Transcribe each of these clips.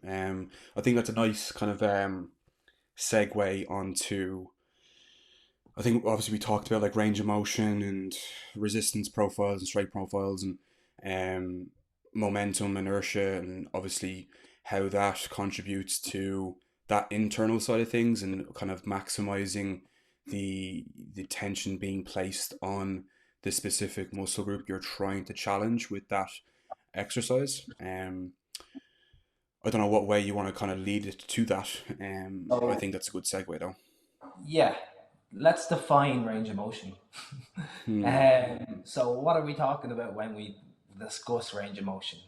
I think that's a nice kind of segue onto. I think obviously we talked about like range of motion and resistance profiles and strike profiles and um, momentum, inertia, and obviously how that contributes to that internal side of things and kind of maximizing the tension being placed on the specific muscle group you're trying to challenge with that exercise. I don't know what way you want to kind of lead it to that. I So think that's a good segue though. yeah, let's define range of motion. Hmm. So what are we talking about when we discuss range of motion?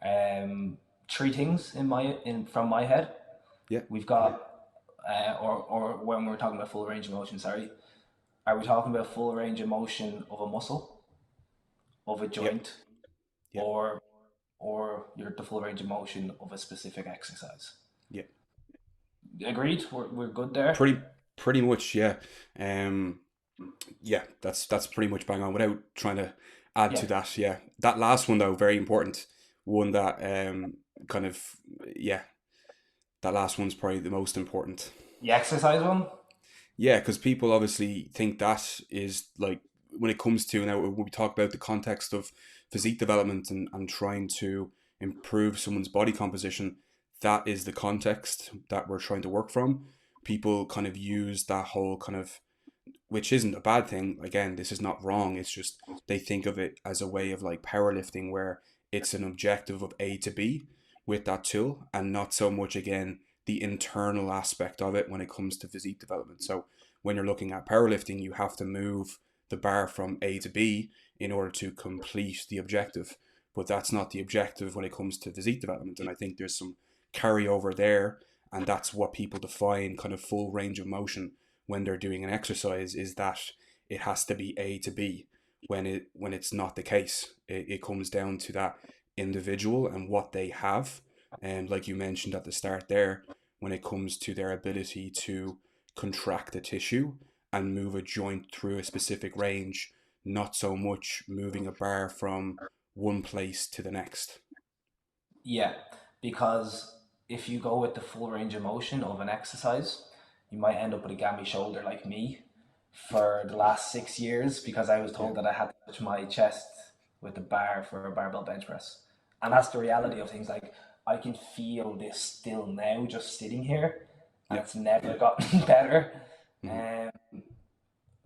Um, Three things in from my head. Yeah. We've got, or when we're talking about full range of motion, sorry, are we talking about full range of motion of a muscle, of a Yeah. joint, Yeah. or your the full range of motion of a specific exercise? Yeah. Agreed. We're good there. Pretty pretty much, yeah. Um yeah, that's pretty much bang on without trying to add Yeah. to that. Yeah. That last one though, very important. One that kind of yeah, that last one's probably the most important. The exercise one. Yeah, because people obviously think that is like when it comes to now when we talk about the context of physique development and trying to improve someone's body composition, that is the context that we're trying to work from. People kind of use that whole kind of, which isn't a bad thing. Again, this is not wrong. It's just they think of it as a way of like powerlifting where it's an objective of A to B with that tool and not so much again the internal aspect of it when it comes to physique development. So when you're looking at powerlifting, you have to move the bar from A to B in order to complete the objective. But that's not the objective when it comes to physique development. And I think there's some carryover there. And that's what people define kind of full range of motion when they're doing an exercise is that it has to be A to B when it's not the case. It comes down to that individual and what they have. And like you mentioned at the start there, when it comes to their ability to contract a tissue and move a joint through a specific range, not so much moving a bar from one place to the next. Yeah, because if you go with the full range of motion of an exercise, you might end up with a gammy shoulder like me for the last 6 years because I was Yeah. told that I had to touch my chest with the bar for a barbell bench press. And that's the reality of things. Like I can feel this still now just sitting here and Yeah. it's never gotten better. Mm-hmm. Um,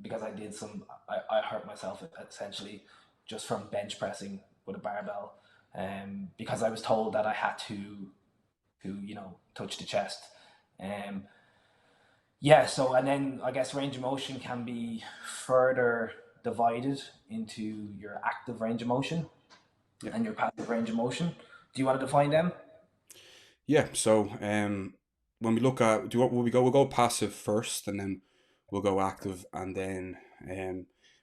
because I hurt myself essentially just from bench pressing with a barbell, because I was told that I had to touch the chest. Um, yeah, so and then I guess range of motion can be further divided into your active range of motion Yeah. and your passive range of motion. Do you want to define them? Yeah. So when we look at do what will we go? We'll go passive first, and then we'll go active, and then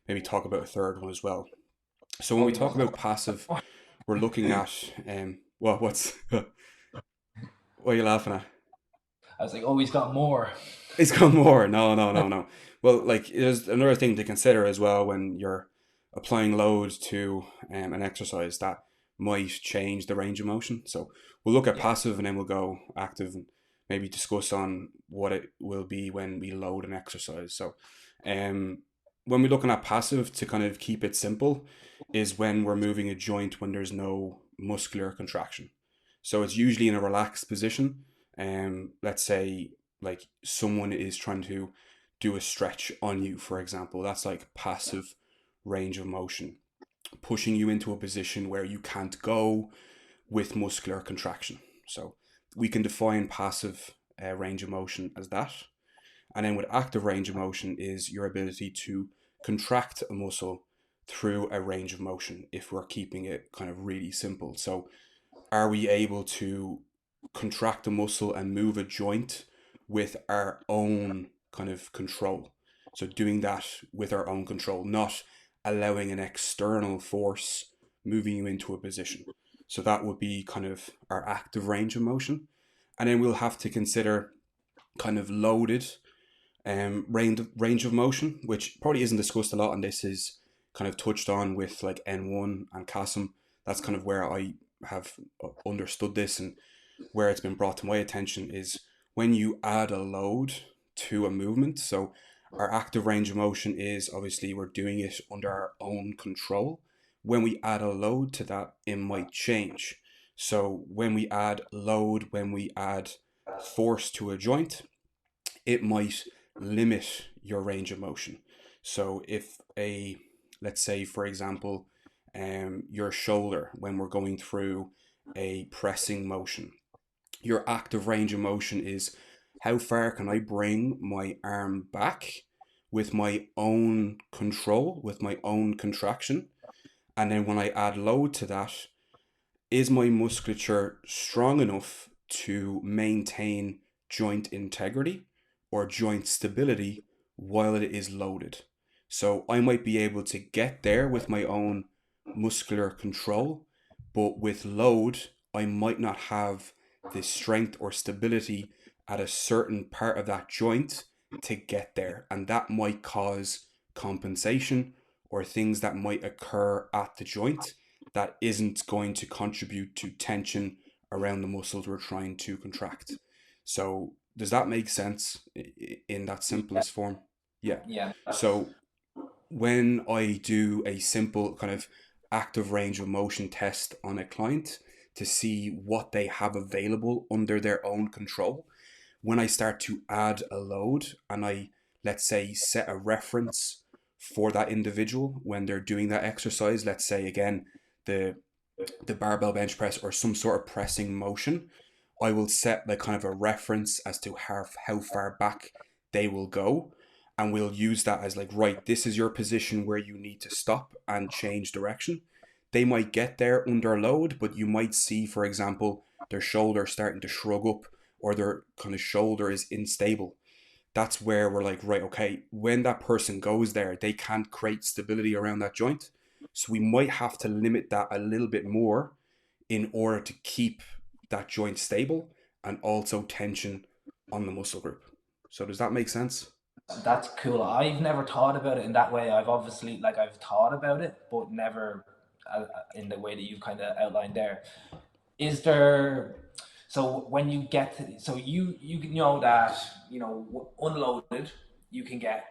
maybe talk about a third one as well. So when Oh, we you talk want to about passive, we're looking at what's what are you laughing at? I was like, oh, he's got more. It's got more. No, no, no, no. Well, like there's another thing to consider as well when you're applying load to an exercise that might change the range of motion. So we'll look at Yeah, passive and then we'll go active and maybe discuss on what it will be when we load an exercise. So um, when we're looking at passive to kind of keep it simple is when we're moving a joint when there's no muscular contraction. So it's usually in a relaxed position. Let's say like someone is trying to do a stretch on you, for example. That's like passive range of motion, pushing you into a position where you can't go with muscular contraction. So we can define passive range of motion as that. And then with active range of motion is your ability to contract a muscle through a range of motion if we're keeping it kind of really simple. So are we able to contract a muscle and move a joint with our own kind of control? So doing that with our own control, not allowing an external force moving you into a position. So that would be kind of our active range of motion. And then we'll have to consider kind of loaded range of motion, which probably isn't discussed a lot, and this is kind of touched on with like N1 and CASM. That's kind of where I have understood this, and where it's been brought to my attention is when you add a load to a movement. So our active range of motion is obviously we're doing it under our own control. When we add a load to that, it might change. So when we add load, when we add force to a joint, it might limit your range of motion. So if let's say for example, your shoulder, when we're going through a pressing motion, your active range of motion is how far can I bring my arm back with my own control, with my own contraction. And then when I add load to that, is my musculature strong enough to maintain joint integrity or joint stability while it is loaded? So I might be able to get there with my own muscular control, but with load, I might not have the strength or stability at a certain part of that joint to get there. And that might cause compensation or things that might occur at the joint that isn't going to contribute to tension around the muscles we're trying to contract. So, does that make sense in that Yeah, simplest form? Yeah. yeah, that's So, when I do a simple kind of active range of motion test on a client to see what they have available under their own control, when I start to add a load and I, let's say, set a reference for that individual when they're doing that exercise, let's say again, the the barbell bench press or some sort of pressing motion, I will set like kind of a reference as to how far back they will go. And we'll use that as like, right, this is your position where you need to stop and change direction. They might get there under load, but you might see, for example, their shoulder starting to shrug up or their kind of shoulder is unstable. That's where we're like, right, okay, when that person goes there, they can't create stability around that joint. So we might have to limit that a little bit more in order to keep that joint stable and also tension on the muscle group. So does that make sense? that's cool. I've never thought about it in that way. I've obviously like I've thought about it, but never in the way that you've kind of outlined there. Is there so when you get to, so you know that unloaded you can get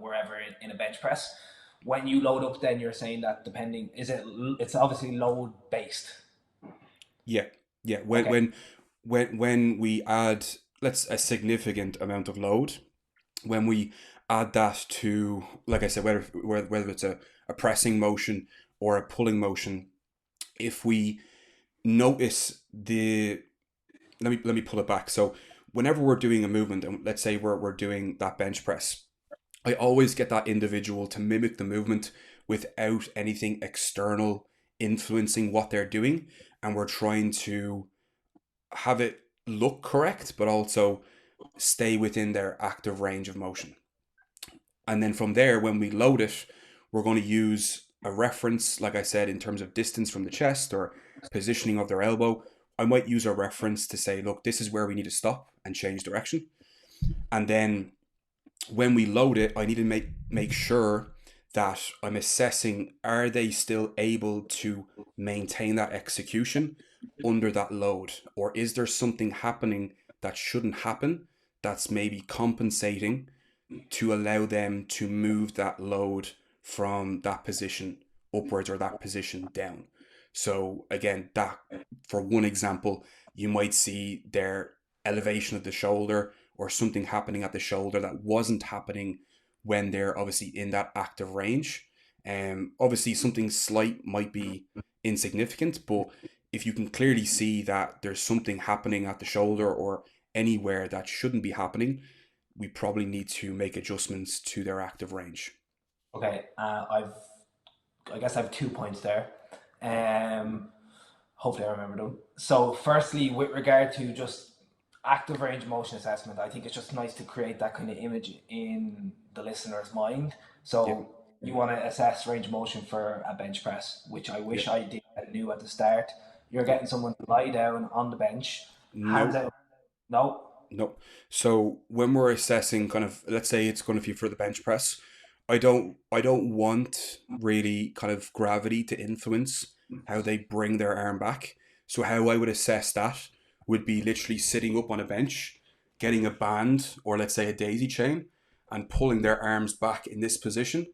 wherever in a bench press. When you load up, then you're saying that depending is it it's obviously load based. Yeah. Yeah. When Okay. when when we add let's a significant amount of load, when we add that to, like I said, whether it's a pressing motion or a pulling motion, if we notice the let me pull it back. So whenever we're doing a movement, and let's say we're doing that bench press, I always get that individual to mimic the movement without anything external influencing what they're doing, and we're trying to have it look correct, but also stay within their active range of motion. And then from there, when we load it, we're going to use a reference, like I said, in terms of distance from the chest or positioning of their elbow. I might use a reference to say, look, this is where we need to stop and change direction. And then when we load it, I need to make sure that I'm assessing, are they still able to maintain that execution under that load, or is there something happening that shouldn't happen that's maybe compensating to allow them to move that load from that position upwards or that position down. So again, that for one example, you might see their elevation of the shoulder or something happening at the shoulder that wasn't happening when they're obviously in that active range. Obviously something slight might be insignificant, but if you can clearly see that there's something happening at the shoulder or anywhere that shouldn't be happening, we probably need to make adjustments to their active range. Okay. I guess I have 2 points there. Um, hopefully I remember them. So, firstly, with regard to just active range of motion assessment, I think it's just nice to create that kind of image in the listener's mind. Yeah, So, you want to assess range of motion for a bench press, which I yeah. wish I did knew at the start. You're getting someone to lie down on the bench, hands No, out. No. no. So when we're assessing kind of, let's say it's going to be for the bench press, I don't want really kind of gravity to influence how they bring their arm back. So how I would assess that, would be literally sitting up on a bench, getting a band or let's say a daisy chain, and pulling their arms back in this position,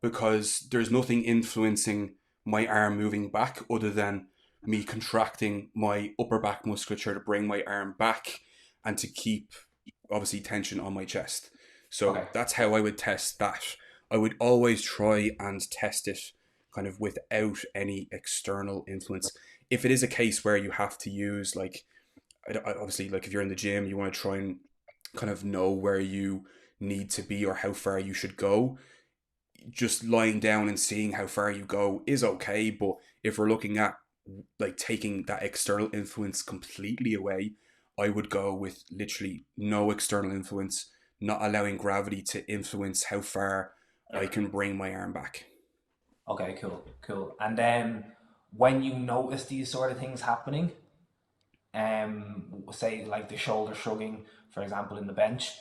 because there's nothing influencing my arm moving back other than me contracting my upper back musculature to bring my arm back and to keep obviously tension on my chest. So Okay. that's how I would test that. I would always try and test it kind of without any external influence. If it is a case where you have to use like, obviously, like if you're in the gym, you want to try and kind of know where you need to be or how far you should go. Just lying down and seeing how far you go is okay, but if we're looking at like taking that external influence completely away, I would go with literally no external influence, not allowing gravity to influence how far I can bring my arm back. Okay, cool, cool. And then when you notice these sort of things happening, say like the shoulder shrugging, for example, in the bench,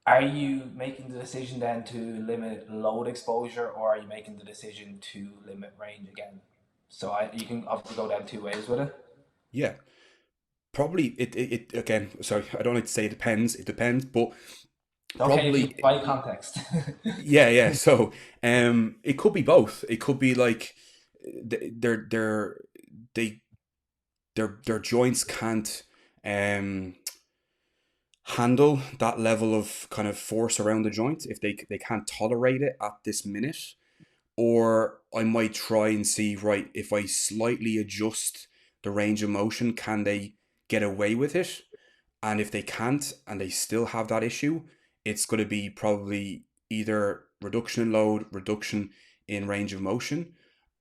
are you making the decision then to limit load exposure, or are you making the decision to limit range again? So you can obviously go down two ways with it. Yeah, probably it again. Sorry, I don't like to say it depends. It depends, but Okay, if you probably provide context. yeah. So it could be both. It could be like they're they their joints can't um handle that level of kind of force around the joint if they can't tolerate it at this minute. Or I might try and see, right, if I slightly adjust the range of motion, can they get away with it? And if they can't and they still have that issue, it's going to be probably either reduction in load, reduction in range of motion,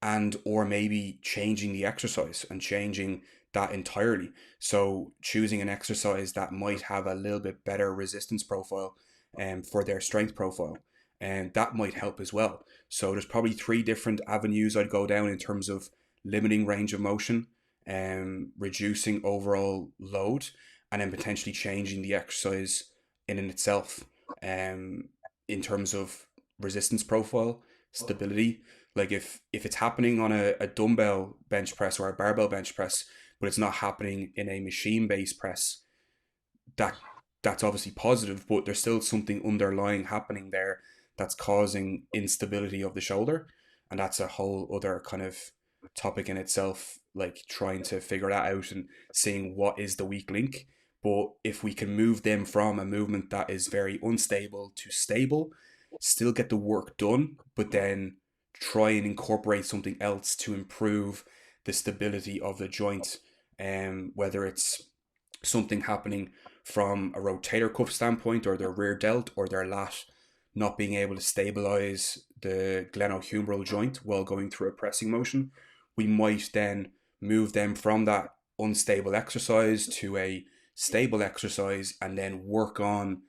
and or maybe changing the exercise and changing that entirely. So choosing an exercise that might have a little bit better resistance profile for their strength profile. And that might help as well. So there's probably three different avenues I'd go down in terms of limiting range of motion, reducing overall load, and then potentially changing the exercise in itself, um, in terms of resistance profile, stability. Like if it's happening on a dumbbell bench press or a barbell bench press, but it's not happening in a machine based press, that that's obviously positive, but there's still something underlying happening there that's causing instability of the shoulder, and that's a whole other kind of topic in itself. Like trying to figure that out and seeing what is the weak link. But if we can move them from a movement that is very unstable to stable, still get the work done, but then try and incorporate something else to improve the stability of the joint, whether it's something happening from a rotator cuff standpoint or their rear delt or their lat not being able to stabilize the glenohumeral joint while going through a pressing motion, we might then move them from that unstable exercise to a stable exercise and then work on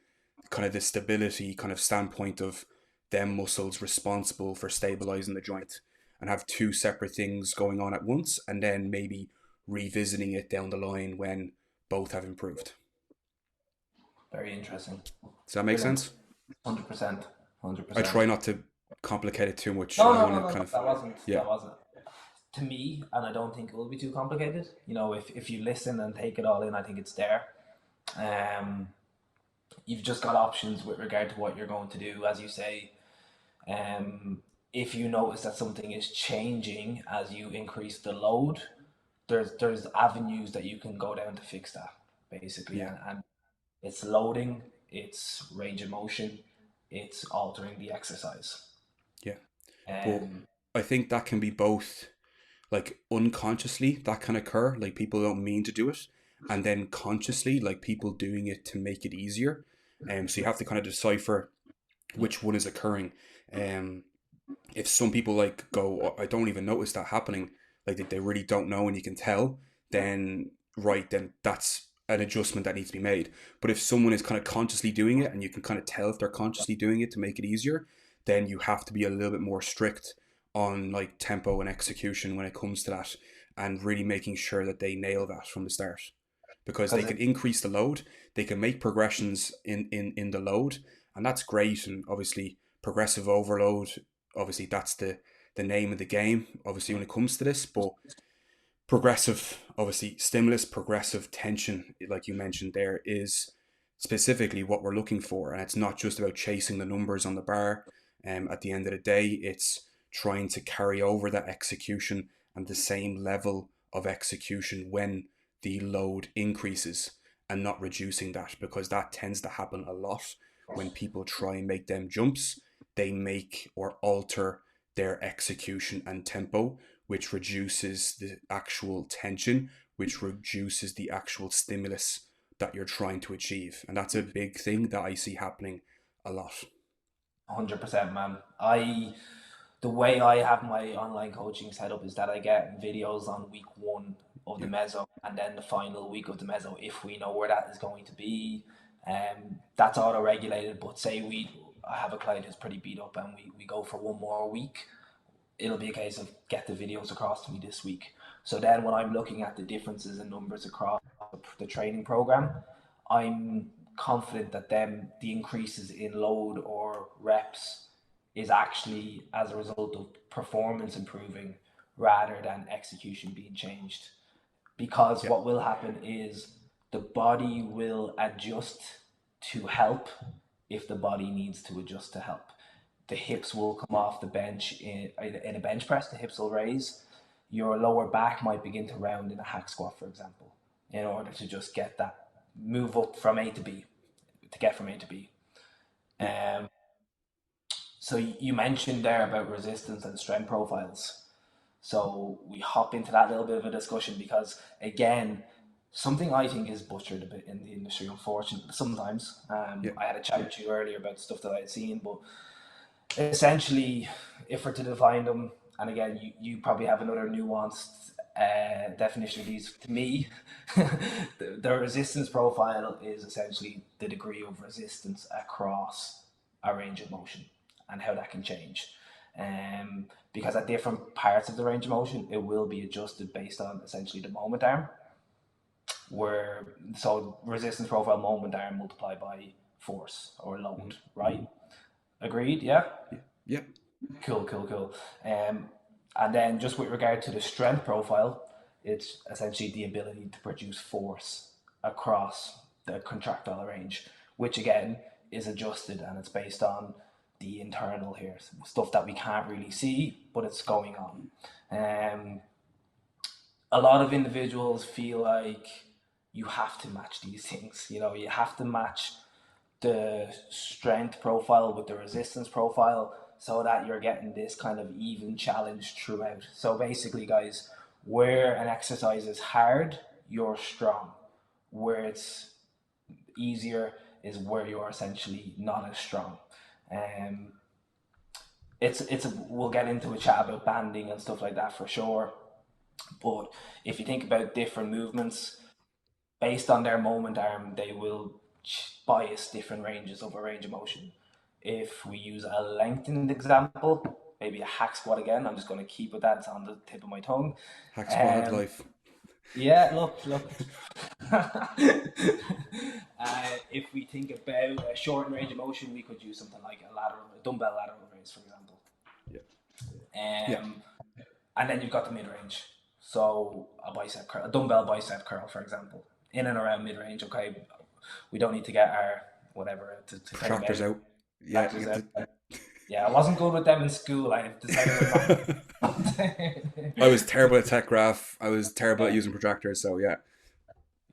kind of the stability kind of standpoint of them muscles responsible for stabilizing the joint, and have two separate things going on at once and then maybe revisiting it down the line when both have improved. Very interesting. Does that make Brilliant. sense? 100%. I 100%. try not to complicate it too much. No, I don't no, no, want to no, kind no. of, That wasn't. yeah, That wasn't. To me, and I don't think it will be too complicated. If you listen and take it all in, I think it's there. Um, you've just got options with regard to what you're going to do, as you say. Um, if you notice that something is changing as you increase the load, there's avenues that you can go down to fix that, basically, yeah, and it's loading, it's range of motion, it's altering the exercise. yeah. But Um, I think that can be both, like unconsciously that can occur, like people don't mean to do it, and then consciously, like people doing it to make it easier. So you have to kind of decipher yeah, which one is occurring. Um, if some people like go, "Oh, I don't even notice that happening," like they really don't know and you can tell, then right, then that's an adjustment that needs to be made. But if someone is kind of consciously doing it and you can kind of tell if they're consciously doing it to make it easier, then you have to be a little bit more strict on like tempo and execution when it comes to that, and really making sure that they nail that from the start, because they because can increase the load, they can make progressions in the load, and that's great. And obviously progressive overload, obviously that's the name of the game obviously when it comes to this. But Progressive, obviously, stimulus, progressive tension, like you mentioned there, is specifically what we're looking for. And it's not just about chasing the numbers on the bar. At the end of the day, it's trying to carry over that execution and the same level of execution when the load increases, and not reducing that, because that tends to happen a lot when people try and make them jumps. They make or alter their execution and tempo, which reduces the actual tension, which reduces the actual stimulus that you're trying to achieve. And that's a big thing that I see happening a lot. 100%, man. The way I have my online coaching set up is that I get videos on week one of the Yeah, meso and then the final week of the meso if we know where that is going to be. That's auto regulated, but say I have a client who's pretty beat up and we go for one more week, it'll be a case of get the videos across to me this week. So then when I'm looking at the differences in numbers across the training program, I'm confident that then the increases in load or reps is actually as a result of performance improving rather than execution being changed. Because yeah, what will happen is the body will adjust to help if the body needs to adjust to help. The hips will come off the bench in a bench press, the hips will raise. Your lower back might begin to round in a hack squat, for example, in order to just get that move up from A to B, to get from A to B. yeah, Um, so you mentioned there about resistance and strength profiles. So we hop into that little bit of a discussion because again, something I think is butchered a bit in the industry, unfortunately, sometimes. yeah. I had a chat with you earlier about stuff that I had seen, but essentially, if we're to define them, and again, you probably have another nuanced definition of these. To me, the resistance profile is essentially the degree of resistance across a range of motion and how that can change. Because at different parts of the range of motion, it will be adjusted based on essentially the moment arm. Where so resistance profile moment arm multiplied by force or Mhm. load, right? Agreed? Yeah. Yeah, yeah, Cool, cool, cool. And then just with regard to the strength profile, it's essentially the ability to produce force across the contractile range, which again is adjusted and it's based on the internal here, stuff that we can't really see, but it's going on. Um, a lot of individuals feel like you have to match these things. You know, you have to match the strength profile with the resistance profile so that you're getting this kind of even challenge throughout. So basically, guys, where an exercise is hard, you're strong. Where it's easier is where you're essentially not as strong. Um, we'll get into a chat about banding and stuff like that for sure. But if you think about different movements, based on their moment arm, they will bias different ranges of a range of motion. If we use a lengthened example, maybe a hack squat again, I'm just going to keep with that, it's on the tip of my tongue. hack squad Um, life. yeah, look. If we think about a short range of motion, we could use something like a dumbbell lateral raise, for example. Yeah, yeah, Um, and then you've got the mid range. So a dumbbell bicep curl, for example, in and around mid range. Okay, we don't need to get our whatever to kind of protractors measure out. Yeah, factors get out. the. Yeah, I wasn't good with them in school. I decided I'm not. I was terrible at tech graph. I was terrible at Yeah, using protractors. So yeah,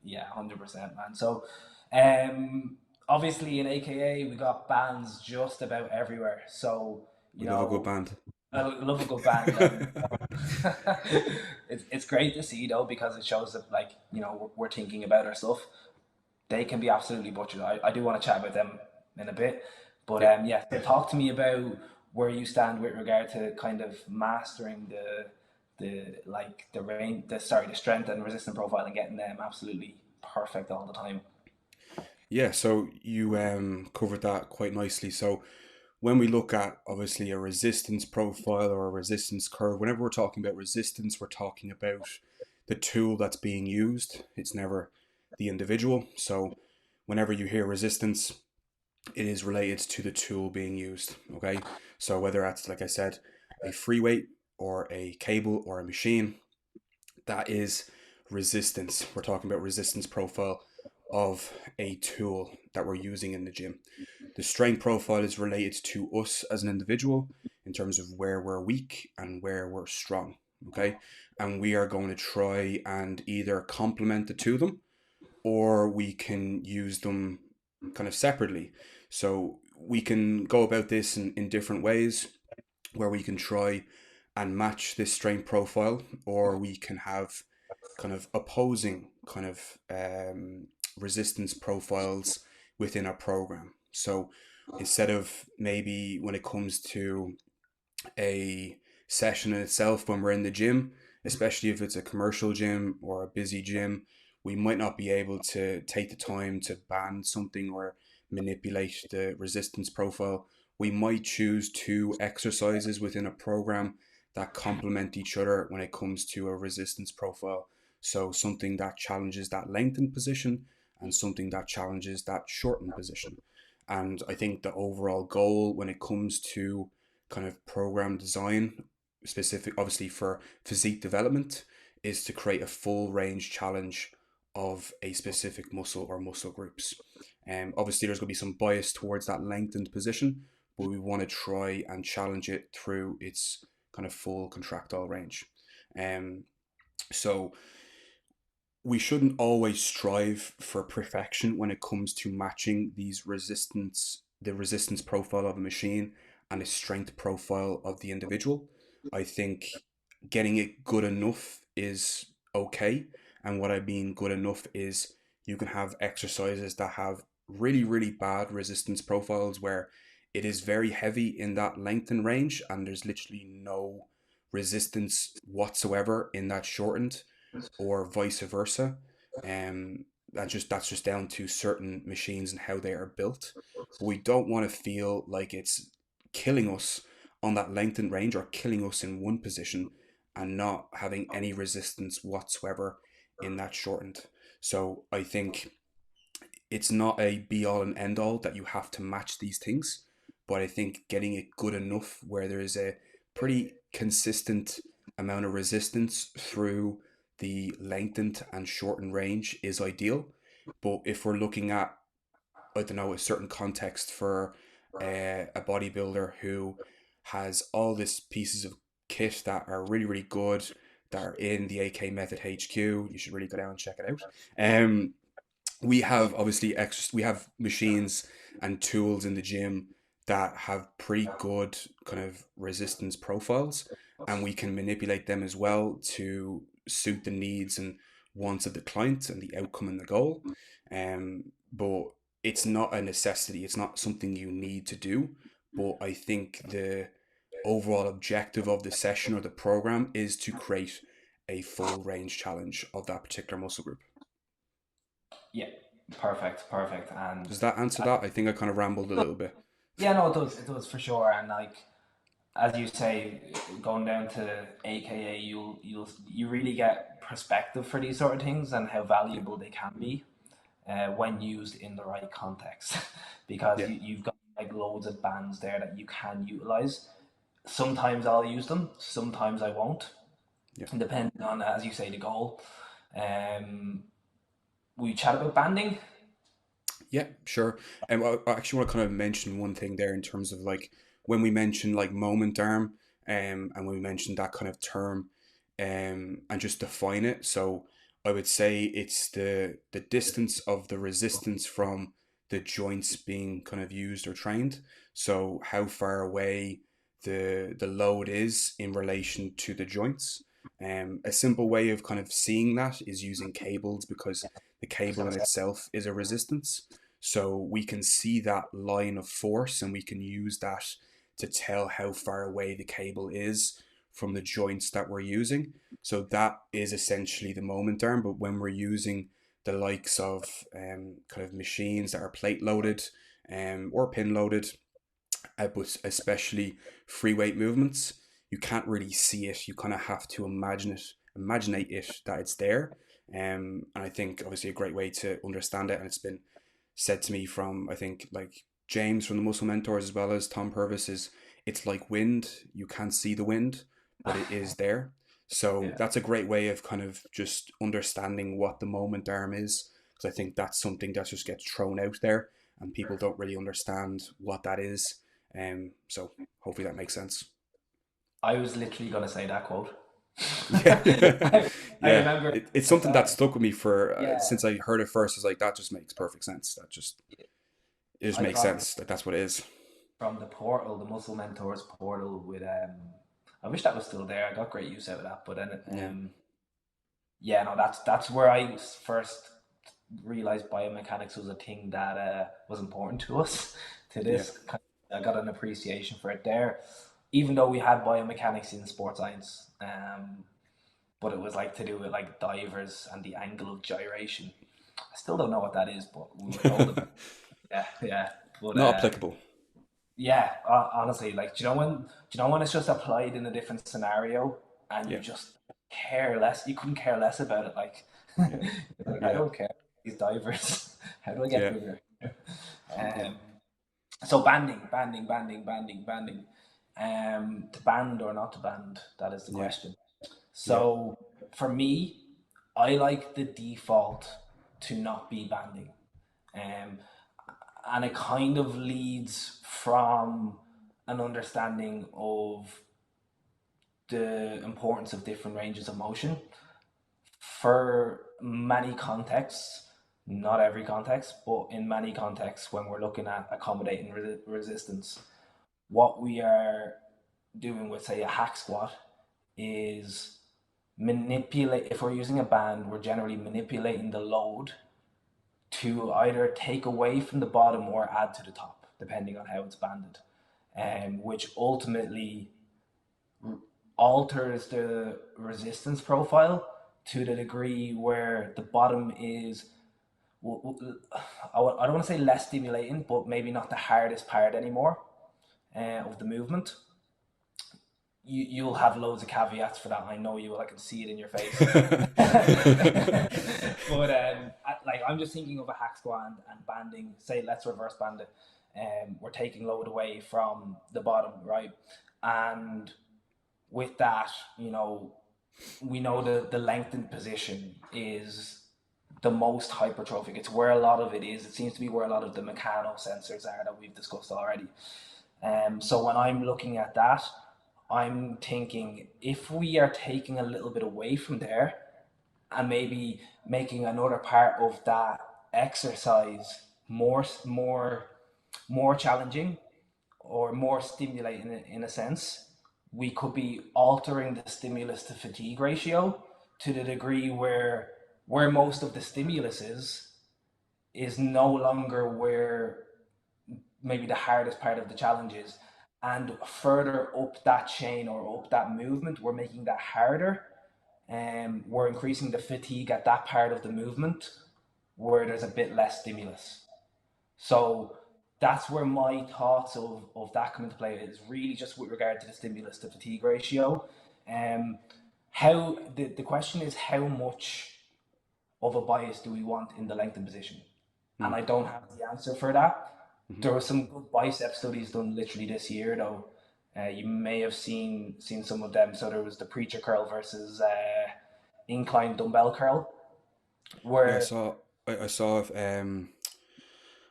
yeah, 100%, man. So, um, obviously in AKA we got bands just about everywhere. So you we love a good know, band. I love a good band. It's great to see though because it shows that like we're thinking about our stuff. They can be absolutely butchered. I do want to chat about them in a bit, but Yeah. yeah. So talk to me about where you stand with regard to kind of mastering the range, the strength and resistance profile and getting them absolutely perfect all the time. Yeah, so you covered that quite nicely. So when we look at obviously a resistance profile or a resistance curve, whenever we're talking about resistance, we're talking about the tool that's being used. It's never the individual. So whenever you hear resistance, it is related to the tool being used. Okay, so whether that's, like I said, a free weight or a cable or a machine, That is resistance. We're talking about resistance profile of a tool that we're using in the gym. The strength profile is related to us as an individual in terms of where we're weak and where we're strong. Okay. And we are going to try and either complement the two of them, or we can use them kind of separately. So we can go about this in different ways where we can try and match this strength profile, or we can have kind of opposing kind of resistance profiles within our program. So instead of maybe when it comes to a session in itself when we're in the gym, especially if it's a commercial gym or a busy gym, we might not be able to take the time to band something or manipulate the resistance profile. We might choose two exercises within a program that complement each other when it comes to a resistance profile. So something that challenges that lengthened position and something that challenges that shortened position. And I think the overall goal when it comes to kind of program design, specific obviously for physique development, is to create a full range challenge of a specific muscle or muscle groups. Obviously, there's going to be some bias towards that lengthened position, but we want to try and challenge it through its kind of full contractile range. Um, so we shouldn't always strive for perfection when it comes to matching the resistance profile of a machine and the strength profile of the individual. I think getting it good enough is okay. And what I mean good enough is you can have exercises that have really, really bad resistance profiles where it is very heavy in that length and range, and there's literally no resistance whatsoever in that shortened, or vice versa. That's just down to certain machines and how they are built. But we don't want to feel like it's killing us on that length and range, or killing us in one position and not having any resistance whatsoever in that shortened. So I think it's not a be all and end all that you have to match these things, but I think getting it good enough where there is a pretty consistent amount of resistance through the lengthened and shortened range is ideal. But if we're looking at, I don't know, a certain context for a bodybuilder who has all these pieces of kit that are really, really good, that are in the AK Method HQ, you should really go down and check it out. We have obviously extra, we have machines and tools in the gym that have pretty good kind of resistance profiles, and we can manipulate them as well to suit the needs and wants of the client and the outcome and the goal. But it's not a necessity, it's not something you need to do. But I think the overall objective of the session or the program is to create a full range challenge of that particular muscle group. Yeah, perfect, perfect. And Does that answer that? I think I kind of rambled a little bit. yeah, no, it does for sure. And like as you say, going down to AKA, you really get perspective for these sort of things and how Yeah, valuable they can be when used in the right context, because yeah, you've got like loads of bands there that you can utilize. Sometimes I'll use them, sometimes I won't, yeah. depending on, as you say, the goal. Um, we chat about banding. Yeah, sure. I actually want to kind of mention one thing there in terms of like when we mention like moment arm, and when we mention that kind of term, and just define it. So I would say it's the distance of the resistance from the joints being kind of used or trained. So how far away the load is in relation to the joints. A simple way of kind of seeing that is using cables, because the cable in itself is a resistance. So we can see that line of force and we can use that to tell how far away the cable is from the joints that we're using. So that is essentially the moment arm. But when we're using the likes of kind of machines that are plate loaded, or pin loaded, but especially free weight movements, you can't really see it. You kind of have to imaginate it that it's there. And I think obviously a great way to understand it, and it's been said to me from, I think, like James from the Muscle Mentors as well as Tom Purvis, is it's like wind. You can't see the wind, but it is there. So Yeah. that's a great way of kind of just understanding what the moment arm is, because I think that's something that just gets thrown out there and people don't really understand what that is. So hopefully that makes sense. I was literally going to say that quote. Yeah, I yeah. remember It's I something saw that it. stuck with me for Yeah, since I heard it first. I was like, that just makes perfect sense. It just I makes got it sense. Like that's what it is. from the portal, the Muscle Mentors portal with I wish that was still there. I got great use out of that, but then Yeah, yeah, no, that's where I first realized biomechanics was a thing that was important to us. To yeah, this, I got an appreciation for it there, even though we had biomechanics in sports science. But it was like to do with like divers and the angle of gyration. I still don't know what that is, but we were told about. Yeah, yeah. But not applicable. yeah, honestly, like, do you know when it's just applied in a different scenario and you Yeah, just care less? You couldn't care less about it. Like, yeah, like I yeah, don't care. These divers, how do I get yeah, bigger? yeah, Um, so banding. To band or not to band, that is the yeah, question. yeah, So for me, I like the default to not be banding. Um, and it kind of leads from an understanding of the importance of different ranges of motion for many contexts, not every context, but in many contexts when we're looking at accommodating resistance, what we are doing with, say, a hack squat is manipulate. If we're using a band, we're generally manipulating the load to either take away from the bottom or add to the top, depending on how it's banded, which ultimately alters the resistance profile to the degree where the bottom is, I don't want to say less stimulating, but maybe not the hardest part anymore of the movement. You'll have loads of caveats for that. I know you will. I can see it in your face. But like I'm just thinking of a hack squat and banding. Say let's reverse band it. We're taking load away from the bottom, right? And with that, we know the lengthened position is the most hypertrophic. It's where a lot of it is. It seems to be where a lot of the mechano sensors are that we've discussed already. So when I'm looking at that, I'm thinking if we are taking a little bit away from there and maybe making another part of that exercise more challenging or more stimulating in a sense, we could be altering the stimulus to fatigue ratio to the degree where most of the stimulus is no longer where maybe the hardest part of the challenge is. And further up that chain or up that movement, we're making that harder. And we're increasing the fatigue at that part of the movement where there's a bit less stimulus. So that's where my thoughts of that come into play is really just with regard to the stimulus to fatigue ratio. Um, how the question is how much of a bias do we want in the lengthened position? And mm, I don't have the answer for that. mhm. There were some good bicep studies done literally this year, though. You may have seen some of them. So there was the preacher curl versus incline dumbbell curl, Yeah, where I saw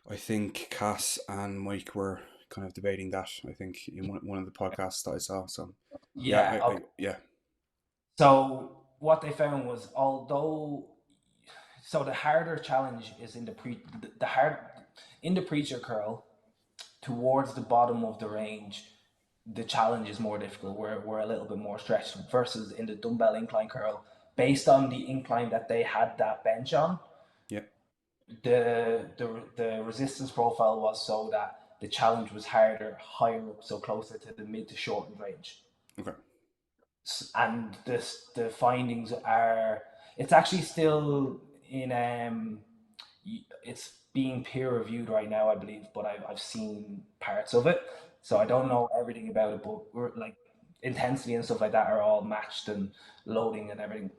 I think Cass and Mike were kind of debating that. I think in one of the podcasts that I saw. So yeah, yeah, okay. yeah, So what they found was so the harder challenge is the hard in the preacher curl towards the bottom of the range. The challenge is more difficult. We're a little bit more stretched versus in the dumbbell incline curl, based on the incline that they had that bench on. yeah. The resistance profile was so that the challenge was harder, higher up, so closer to the mid to shortened range. Okay. And the findings are it's actually still in it's being peer reviewed right now, I believe, but I've seen parts of it, so I don't know everything about it, but we're like intensity and stuff like that are all matched and loading and everything.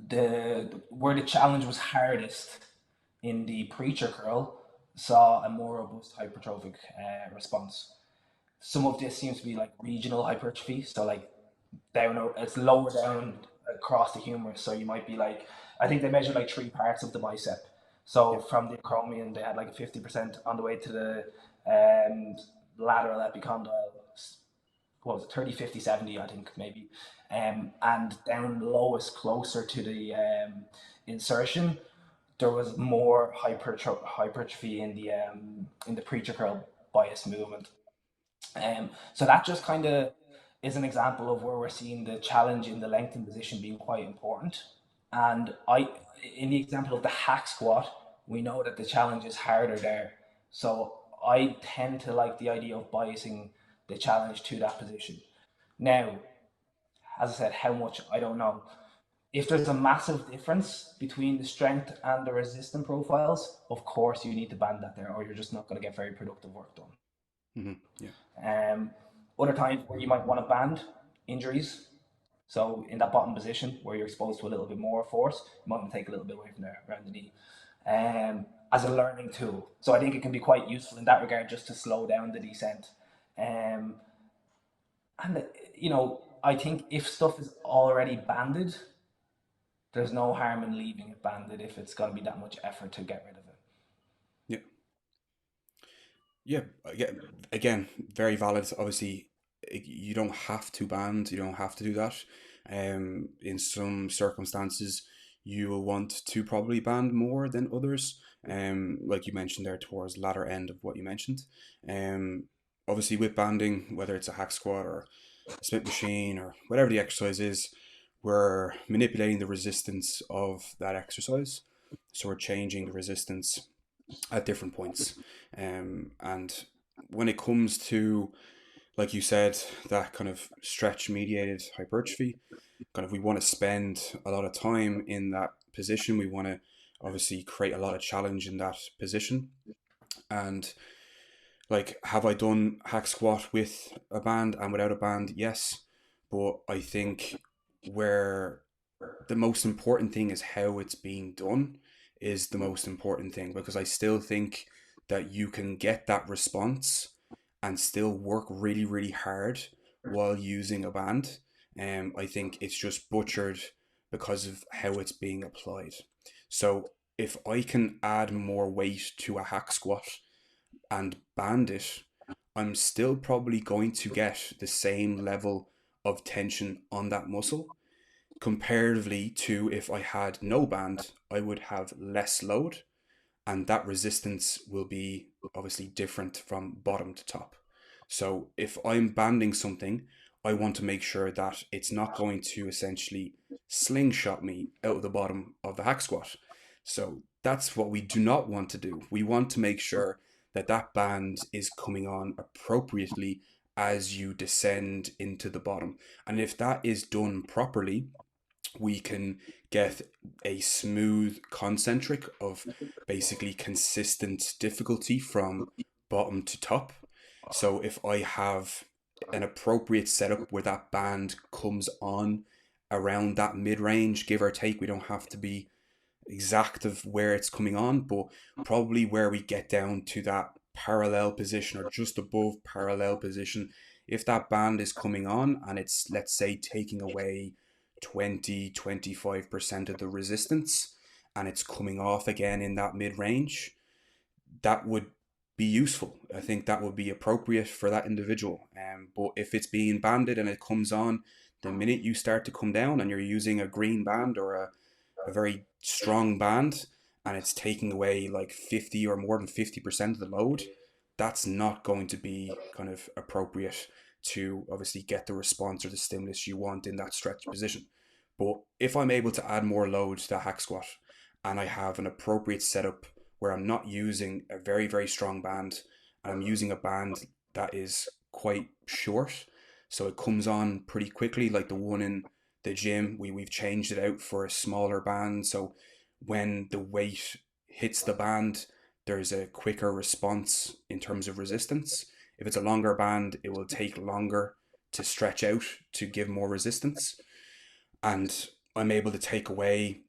The where the challenge was hardest in the preacher curl saw a more robust hypertrophic response. Some of this seems to be like regional hypertrophy, so like down, it's lower down across the humerus. So you might be like, I think they measured like three parts of the bicep. So Yeah. from the acromion, they had like a 50% on the way to the um, lateral epicondyle. What was it, 30, 50, 70, I think maybe. And down lowest, closer to the insertion, there was more hypertrophy in the preacher curl bias movement. So that just kind of is an example of where we're seeing the challenge in the lengthened position being quite important. And in the example of the hack squat, we know that the challenge is harder there. So I tend to like the idea of biasing the challenge to that position. Now, as I said, how much I don't know. If there's a massive difference between the strength and the resistance profiles, of course you need to band that there, or you're just not going to get very productive work done. Yeah. Um, Other times where you might want to band injuries. So in that bottom position where you're exposed to a little bit more force, you might want to take a little bit away from there around the knee. As a learning tool. So I think it can be quite useful in that regard just to slow down the descent. Um, and I think if stuff is already banded, there's no harm in leaving it banded if it's going to be that much effort to get rid of it. Yeah. Yeah, again, very valid. Obviously, you don't have to band. You don't have to do that. In some circumstances, you will want to probably band more than others. Like you mentioned there, towards the latter end of what you mentioned. Um, Obviously, with banding, whether it's a hack squat or a Smith machine or whatever the exercise is, we're manipulating the resistance of that exercise. So we're changing the resistance at different points. And when it comes to, like you said, that kind of stretch mediated hypertrophy, kind of we want to spend a lot of time in that position. We want to obviously create a lot of challenge in that position. And like, have I done hack squat with a band and without a band? Yes. But I think where the most important thing is how it's being done is the most important thing, because I still think that you can get that response and still work really, really hard while using a band. I think it's just butchered because of how it's being applied. So if I can add more weight to a hack squat and band it, I'm still probably going to get the same level of tension on that muscle. Comparatively to if I had no band, I would have less load, and that resistance will be obviously different from bottom to top. So if I'm banding something, I want to make sure that it's not going to essentially slingshot me out of the bottom of the hack squat. So that's what we do not want to do. We want to make sure that that band is coming on appropriately as you descend into the bottom. And if that is done properly, we can get a smooth concentric of basically consistent difficulty from bottom to top. So if I have an appropriate setup where that band comes on around that mid range, give or take, we don't have to be exact of where it's coming on, but probably where we get down to that parallel position or just above parallel position. If that band is coming on and it's, let's say, taking away 20-25% of the resistance and it's coming off again in that mid range, that would be useful. I think that would be appropriate for that individual. But if it's being banded and it comes on the minute you start to come down and you're using a green band or a very strong band and it's taking away like 50 or more than 50% of the load, that's not going to be kind of appropriate to obviously get the response or the stimulus you want in that stretch position. But if I'm able to add more load to the hack squat and I have an appropriate setup where I'm not using a very, very strong band and I'm using a band that is quite short, so it comes on pretty quickly, like the one in the gym, we've changed it out for a smaller band. So when the weight hits the band, there's a quicker response in terms of resistance. If it's a longer band, it will take longer to stretch out to give more resistance. And I'm able to take away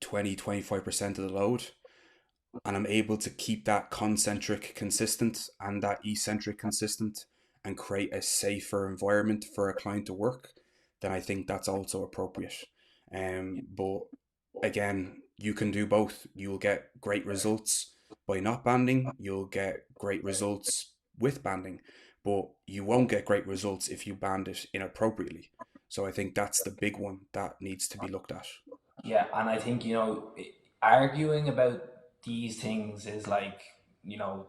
20-25% of the load. And I'm able to keep that concentric consistent and that eccentric consistent and create a safer environment for a client to work. then I think that's also appropriate. But again, you can do both. You'll get great results by not banding. You'll get great results with banding, but you won't get great results if you band it inappropriately. So I think that's the big one that needs to be looked at. Yeah, and I think, arguing about these things is like, you know,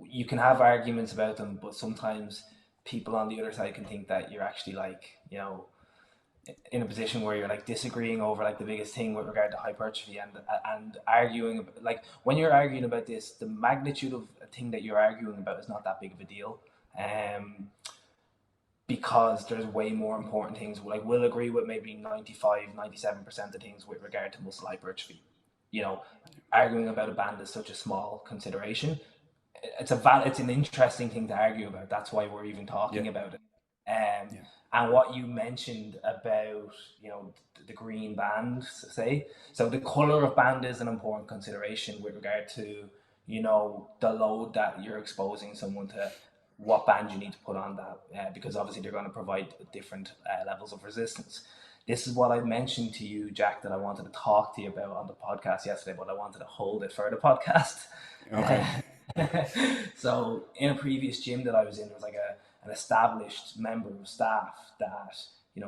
you can have arguments about them, but sometimes people on the other side can think that you're actually like, in a position where you're like disagreeing over like the biggest thing with regard to hypertrophy, and arguing like when you're arguing about this, the magnitude of a thing that you're arguing about is not that big of a deal. Um, because there's way more important things. Like we'll agree with maybe 95, 97% of things with regard to muscle hypertrophy. You know, arguing about a band is such a small consideration. It's an interesting thing to argue about. That's why we're even Yeah, talking about it. Um, yeah, and what you mentioned about, the green band, say, so the color of band is an important consideration with regard to, the load that you're exposing someone to, what band you need to put on that, because obviously they're going to provide different levels of resistance. This is what I mentioned to you, Jack, that I wanted to talk to you about on the podcast yesterday, but I wanted to hold it for the podcast. okay, So in a previous gym that I was in, there was like an established member of staff that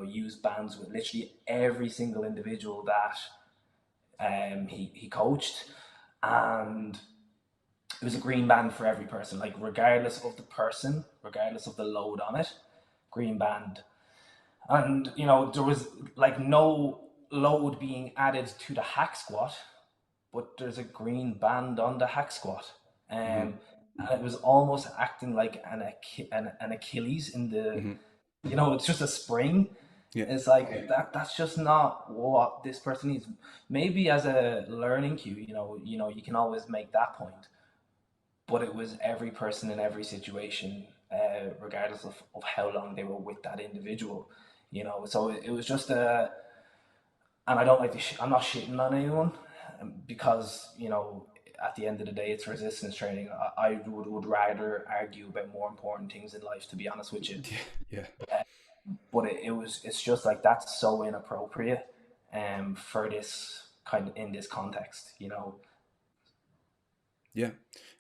used bands with literally every single individual that he coached, and it was a green band for every person, like regardless of the person, regardless of the load on it, green band. And there was like no load being added to the hack squat, but there's a green band on the hack squat. mm-hmm. And it was almost acting like an Achilles in the, Mm-hmm. it's just a spring. Yeah, It's like that's just not what this person needs. Maybe as a learning cue, you can always make that point, but it was every person in every situation, regardless of how long they were with that individual. So it was just a, and I don't like to. I'm not shitting on anyone, because at the end of the day, it's resistance training. I would rather argue about more important things in life, to be honest with you. yeah, yeah. But it's just like that's so inappropriate, for this kind of in this context. Yeah.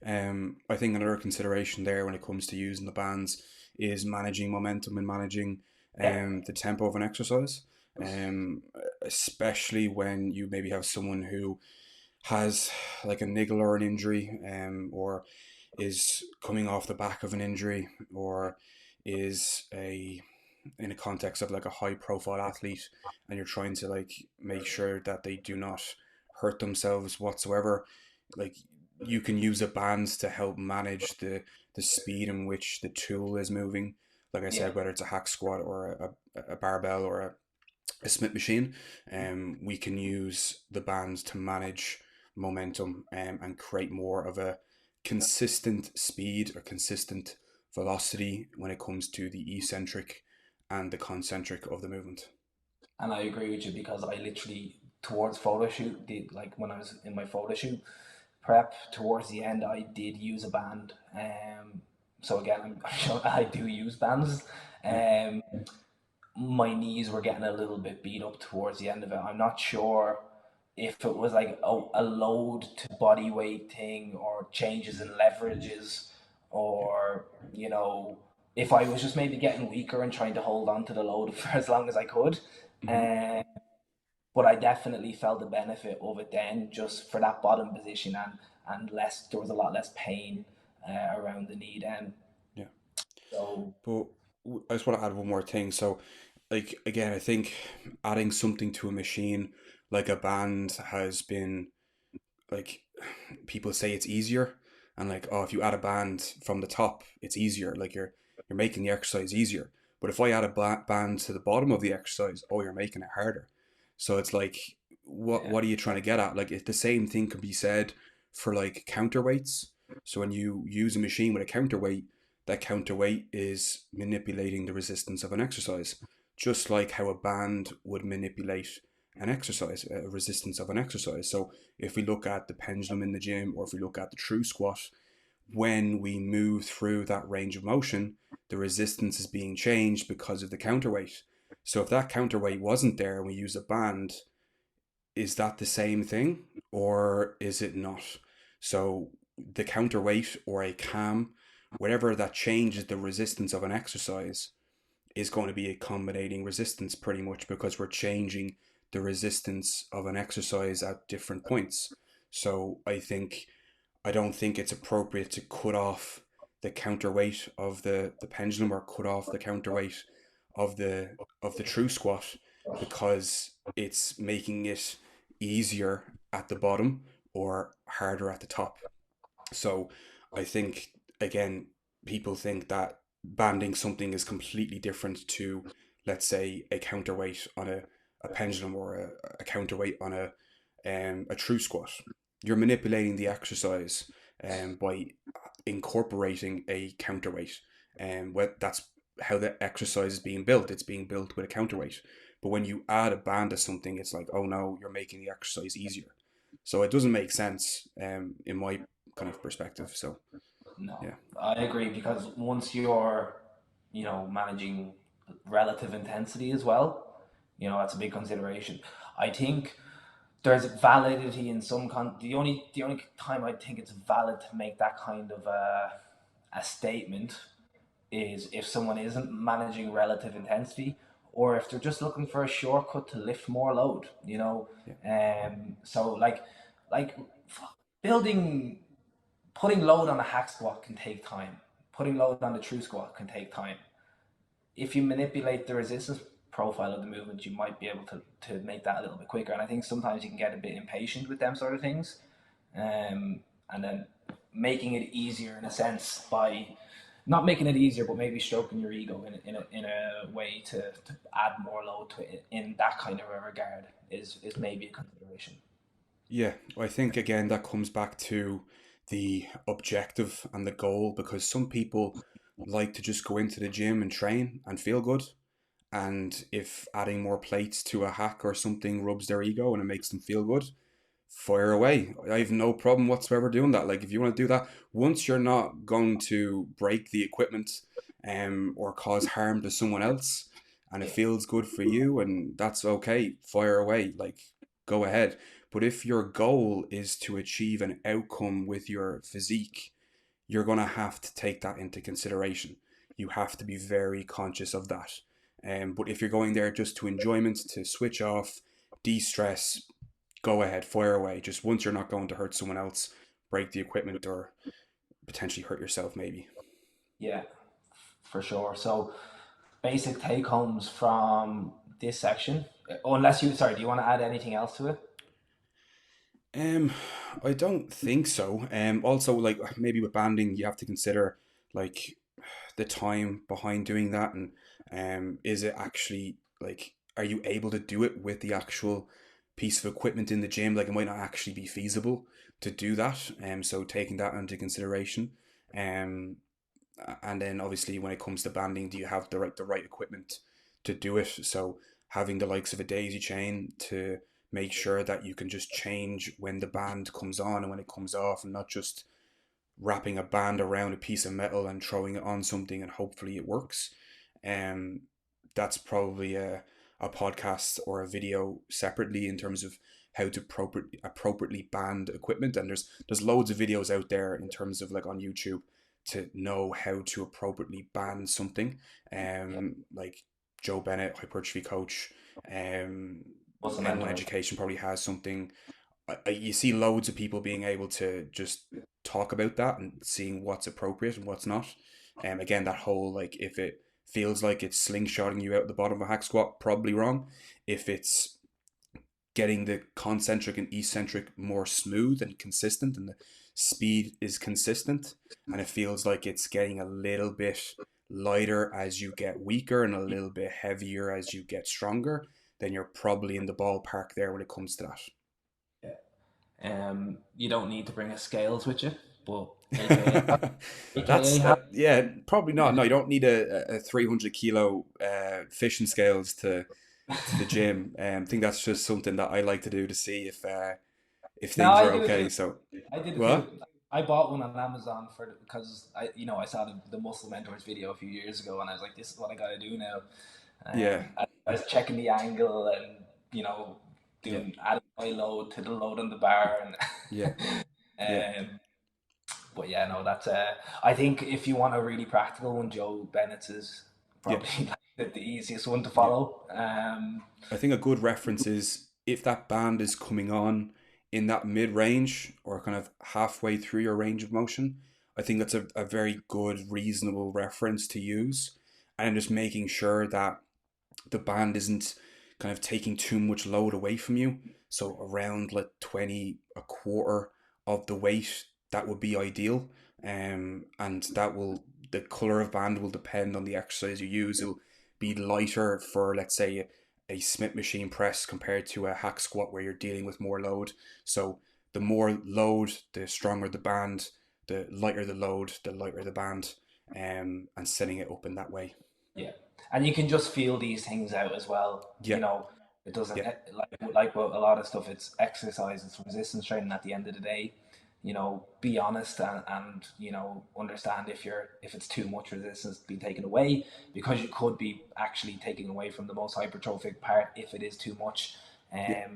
I think another consideration there when it comes to using the bands is managing momentum and managing Yeah, the tempo of an exercise. Um, Especially when you maybe have someone who has like a niggle or an injury, or is coming off the back of an injury, or is a in a context of like a high profile athlete, and you're trying to like make sure that they do not hurt themselves whatsoever. Like you can use a band to help manage the speed in which the tool is moving. Like I yeah. said, whether it's a hack squat or a barbell or a Smith machine, we can use the bands to manage momentum, and create more of a consistent speed or consistent velocity when it comes to the eccentric and the concentric of the movement. And I agree with you, because I literally towards photo shoot did, like when I was in my photo shoot prep towards the end, I did use a band. So again, I do use bands. Yeah. Um, my knees were getting a little bit beat up towards the end of it. I'm not sure if it was like a load to body weight thing, or changes in leverages, Yeah. or if I was just maybe getting weaker and trying to hold on to the load for as long as I could. Mm-hmm. Um, but I definitely felt the benefit of it then, just for that bottom position, and less. There was a lot less pain around the knee then. Yeah. So But I just want to add one more thing. So, like again, I think adding something to a machine like a band has been like people say it's easier, and like, oh, if you add a band from the top it's easier, like you're making the exercise easier. But if I add a band to the bottom of the exercise, oh, you're making it harder. So it's like, yeah, what are you trying to get at? Like if the same thing can be said for like counterweights. So when you use a machine with a counterweight, that counterweight is manipulating the resistance of an exercise, just like how a band would manipulate an exercise, a resistance of an exercise. So if we look at the pendulum in the gym, or if we look at the true squat, when we move through that range of motion, the resistance is being changed because of the counterweight. So if that counterweight wasn't there and we use a band, is that the same thing or is it not? So the counterweight or a cam, whatever that changes the resistance of an exercise, is going to be accommodating resistance pretty much because we're changing the resistance of an exercise at different points. So I don't think it's appropriate to cut off the counterweight of the pendulum or cut off the counterweight of the true squat because it's making it easier at the bottom or harder at the top. So I think again, people think that banding something is completely different to, let's say, a counterweight on a pendulum or a counterweight on a true squat. You're manipulating the exercise by incorporating a counterweight, and that's how the exercise is being built. It's being built with a counterweight. But when you add a band to something, it's like, oh no, you're making the exercise easier. So it doesn't make sense in my kind of perspective. So No, yeah, I agree because once you're, managing relative intensity as well, that's a big consideration. I think there's validity in the only time I think it's valid to make that kind of a statement is if someone isn't managing relative intensity or if they're just looking for a shortcut to lift more load, yeah, so like building putting load on a hack squat can take time. Putting load on the true squat can take time. If you manipulate the resistance profile of the movement, you might be able to make that a little bit quicker. And I think sometimes you can get a bit impatient with them sort of things. And then making it easier in a sense by not making it easier, but maybe stroking your ego in a way to add more load to it in that kind of a regard is maybe a consideration. yeah. I think again that comes back to the objective and the goal because some people like to just go into the gym and train and feel good. And if adding more plates to a hack or something rubs their ego and it makes them feel good, fire away. I have no problem whatsoever doing that. Like if you want to do that, once you're not going to break the equipment or cause harm to someone else and it Yeah, feels good for you and that's okay, fire away. Like go ahead. But if your goal is to achieve an outcome with your physique, you're going to have to take that into consideration. You have to be very conscious of that. But if you're going there just to enjoyment, to switch off, de stress, go ahead, fire away. Just once you're not going to hurt someone else, break the equipment, or potentially hurt yourself, maybe. yeah, for sure. So basic take homes from this section. Unless sorry, do you want to add anything else to it? Um, I don't think so. Also, like maybe with banding, you have to consider like the time behind doing that, and is it actually like are you able to do it with the actual piece of equipment in the gym? Like it might not actually be feasible to do that. So taking that into consideration. Um, and then obviously when it comes to banding, do you have the right equipment to do it? So having the likes of a daisy chain to make sure that you can just change when the band comes on and when it comes off, and not just wrapping a band around a piece of metal and throwing it on something and hopefully it works. Um, that's probably a podcast or a video separately in terms of how to appropriately band equipment. And there's loads of videos out there in terms of like on YouTube to know how to appropriately band something. Yeah, Like Joe Bennett, hypertrophy coach, um, muscle N1 mentors. Education probably has something. You see loads of people being able to just talk about that and seeing what's appropriate and what's not. Again, that whole like if it feels like it's slingshotting you out the bottom of a hack squat, probably wrong. If it's getting the concentric and eccentric more smooth and consistent, and the speed is consistent, and it feels like it's getting a little bit lighter as you get weaker and a little bit heavier as you get stronger, then you're probably in the ballpark there when it comes to that. Yeah. You don't need to bring a scales with you, but AKA have. Yeah, probably not. No, you don't need a 300 kilo fishing scales to the gym. I think that's just something that I like to do to see if No, things I are do it too. okay. So I did it too. what? I bought one on Amazon because I saw the Muscle Mentors video a few years ago, and I was like, this is what I got to do now. Yeah, I was checking the angle and Yeah, doing adding my load to the load on the bar yeah, yeah, and but yeah, no, that's I think if you want a really practical one, Joe Bennett's is yeah, probably like the easiest one to yeah. follow. I think a good reference is if that band is coming on in that mid range or kind of halfway through your range of motion. I think that's a very good, reasonable reference to use. And just making sure that the band isn't kind of taking too much load away from you. So around like 20, a quarter of the weight, that would be ideal. And that will, the color of band will depend on the exercise you use. It'll be lighter for, let's say, a Smith machine press compared to a hack squat where you're dealing with more load. So the more load, the stronger the band, the lighter the load, the lighter the band, and setting it up in that way. Yeah, and you can just feel these things out as well. Yeah, It doesn't yeah, like with a lot of stuff. It's exercise, it's resistance training. At the end of the day, be honest and understand if it's too much resistance to be taken away, because you could be actually taking away from the most hypertrophic part if it is too much. yeah,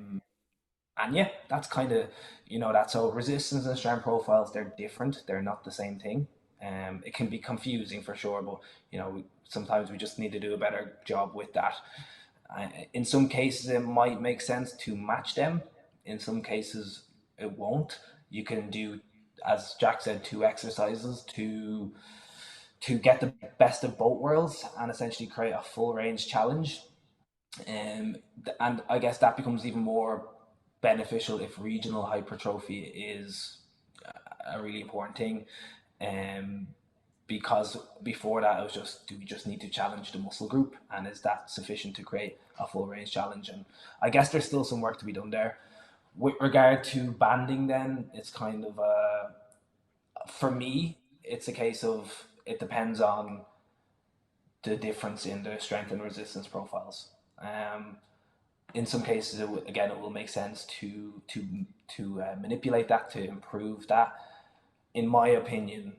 And yeah, that's kind of that. So resistance and strength profiles, they're different. They're not the same thing. It can be confusing for sure, but sometimes we just need to do a better job with that. In some cases, it might make sense to match them. In some cases, it won't. You can do, as Jack said, two exercises to get the best of both worlds and essentially create a full range challenge. And I guess that becomes even more beneficial if regional hypertrophy is a really important thing. Um, because before that, it was just, do we just need to challenge the muscle group, and is that sufficient to create a full range challenge? And I guess there's still some work to be done there. With regard to banding, then it's kind of for me, it's a case of it depends on the difference in the strength and resistance profiles. Um, in some cases, again, it will make sense to manipulate that to improve that. In my opinion,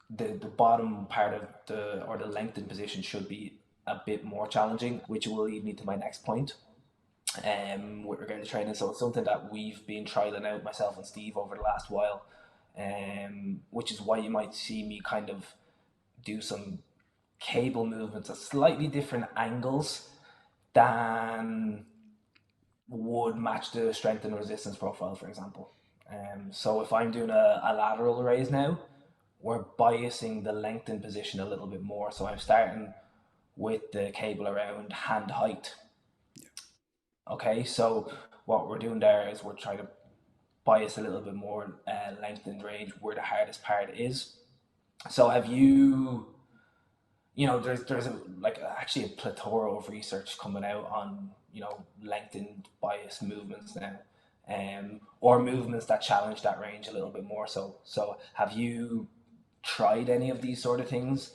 the bottom part of the lengthened position should be a bit more challenging, which will lead me to my next point. With regard to training, so it's something that we've been trialing out myself and Steve over the last while, which is why you might see me kind of do some cable movements at slightly different angles than would match the strength and resistance profile, for example. So if I'm doing a lateral raise now, we're biasing the lengthened position a little bit more. So I'm starting with the cable around hand height. Okay, so what we're doing there is we're trying to bias a little bit more lengthened range where the hardest part is. So have you there's actually a plethora of research coming out on lengthened bias movements now, or movements that challenge that range a little bit more. So have you tried any of these sort of things?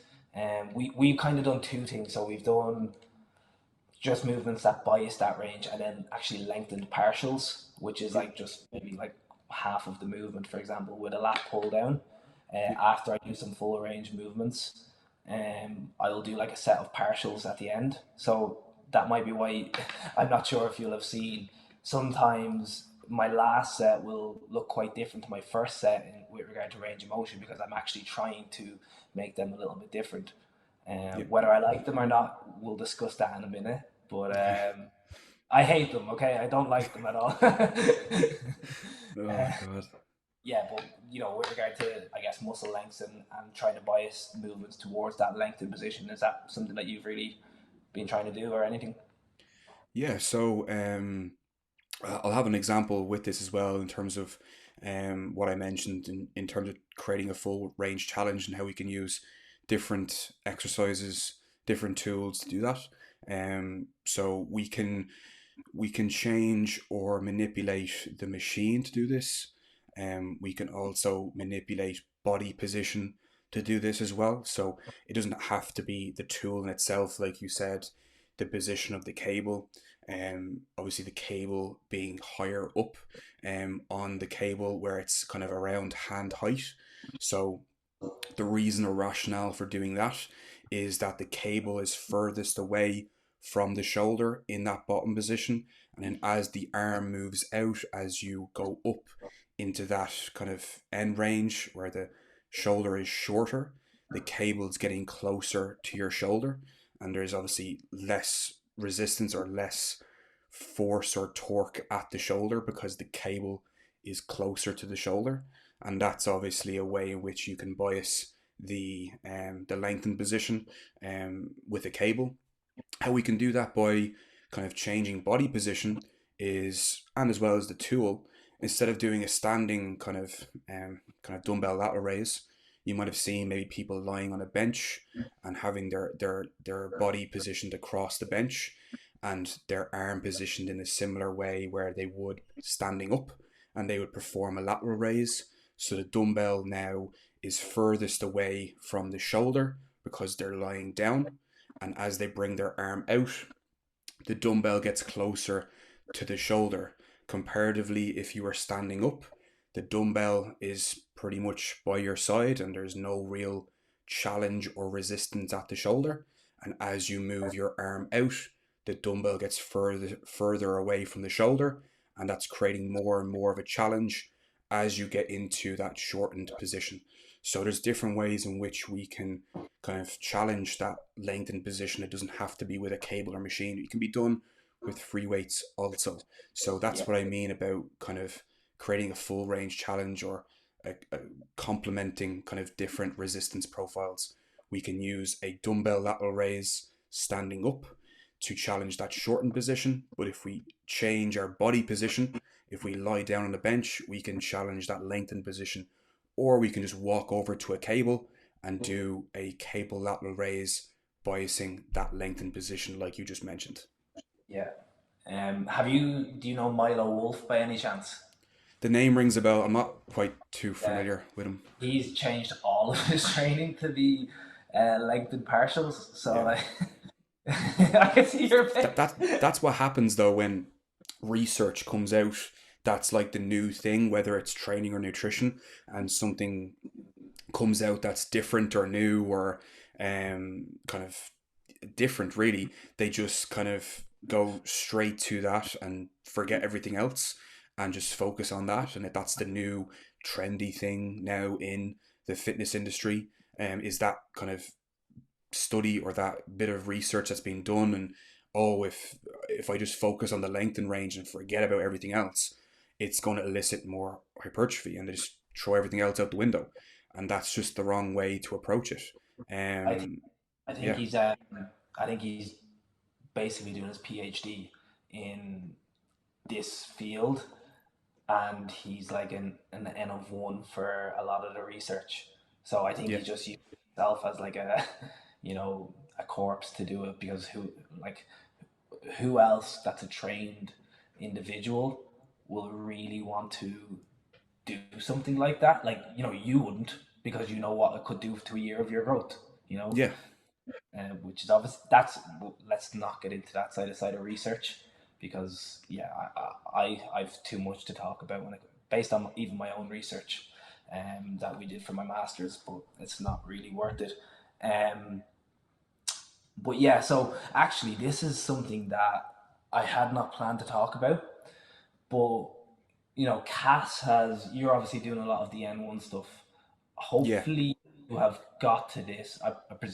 We've kind of done two things. So we've done just movements that bias that range, and then actually lengthened partials, which is yeah, like just maybe like half of the movement, for example, with a lat pull down. yeah, After I do some full range movements, I will do like a set of partials at the end. So that might be why I'm not sure if you'll have seen. Sometimes my last set will look quite different to my first set with regard to range of motion, because I'm actually trying to make them a little bit different. yeah. Whether I like them or not, we'll discuss that in a minute. But Okay. I hate them. Okay, I don't like them at all. Oh Uh, God. yeah, but with regard to I guess muscle lengths and trying to bias movements towards that lengthened position, is that something that you've really been trying to do or anything? Yeah. So I'll have an example with this as well in terms of what I mentioned in terms of creating a full range challenge and how we can use different exercises, different tools to do that. So we can change or manipulate the machine to do this. We can also manipulate body position to do this as well. So it doesn't have to be the tool in itself, like you said, the position of the cable. Obviously, the cable being higher up on the cable where it's kind of around hand height. So the reason or rationale for doing that is that the cable is furthest away from the shoulder in that bottom position. And then as the arm moves out, as you go up into that kind of end range where the shoulder is shorter, the cable's getting closer to your shoulder. And there's obviously less resistance or less force or torque at the shoulder because the cable is closer to the shoulder. And that's obviously a way in which you can bias the lengthened position with a cable. How we can do that by kind of changing body position is, and as well as the tool, instead of doing a standing kind of dumbbell lateral raise, you might have seen maybe people lying on a bench and having their body positioned across the bench and their arm positioned in a similar way where they would standing up, and they would perform a lateral raise. So the dumbbell now is furthest away from the shoulder because they're lying down, and as they bring their arm out, the dumbbell gets closer to the shoulder. Comparatively, if you are standing up, the dumbbell is pretty much by your side and there's no real challenge or resistance at the shoulder. And as you move your arm out, the dumbbell gets further away from the shoulder, and that's creating more and more of a challenge as you get into that shortened position. So there's different ways in which we can kind of challenge that lengthened position. It doesn't have to be with a cable or machine. It can be done with free weights also. So Yeah, that's what I mean about kind of creating a full range challenge, or a complementing kind of different resistance profiles. We can use a dumbbell lateral raise standing up to challenge that shortened position. But if we change our body position, if we lie down on the bench, we can challenge that lengthened position. Or we can just walk over to a cable and do a cable lateral raise, biasing that lengthened position like you just mentioned. yeah. Do you know Milo Wolf by any chance? The name rings a bell. I'm not quite too Yeah. familiar with him. He's changed all of his training to be lengthened partials. So Yeah. like, I can see your That, face. that that's what happens though when research comes out that's like the new thing, whether it's training or nutrition, and something comes out that's different or new or kind of different really, they just kind of go straight to that and forget everything else and just focus on that, and that's the new trendy thing now in the fitness industry. Is that kind of study or that bit of research that's been done, and oh, if I just focus on the length and range and forget about everything else, it's going to elicit more hypertrophy, and they just throw everything else out the window, and that's just the wrong way to approach it. I think um I think yeah, he's I think he's basically doing his PhD in this field, and he's like an N of one for a lot of the research. So I think yeah, he just used himself as like a a corpse to do it, because who else that's a trained individual will really want to do something like that? Like, you wouldn't, because you know what it could do to a year of your growth, you know? yeah, Which is obvious. That's Let's not get into that side of research, because yeah, I've too much to talk about based on even my own research, that we did for my masters, but it's not really worth it. Um, but yeah, so actually, this is something that I had not planned to talk about, but Cass has. You're obviously doing a lot of the N1 stuff. yeah, Hopefully, you have got to this.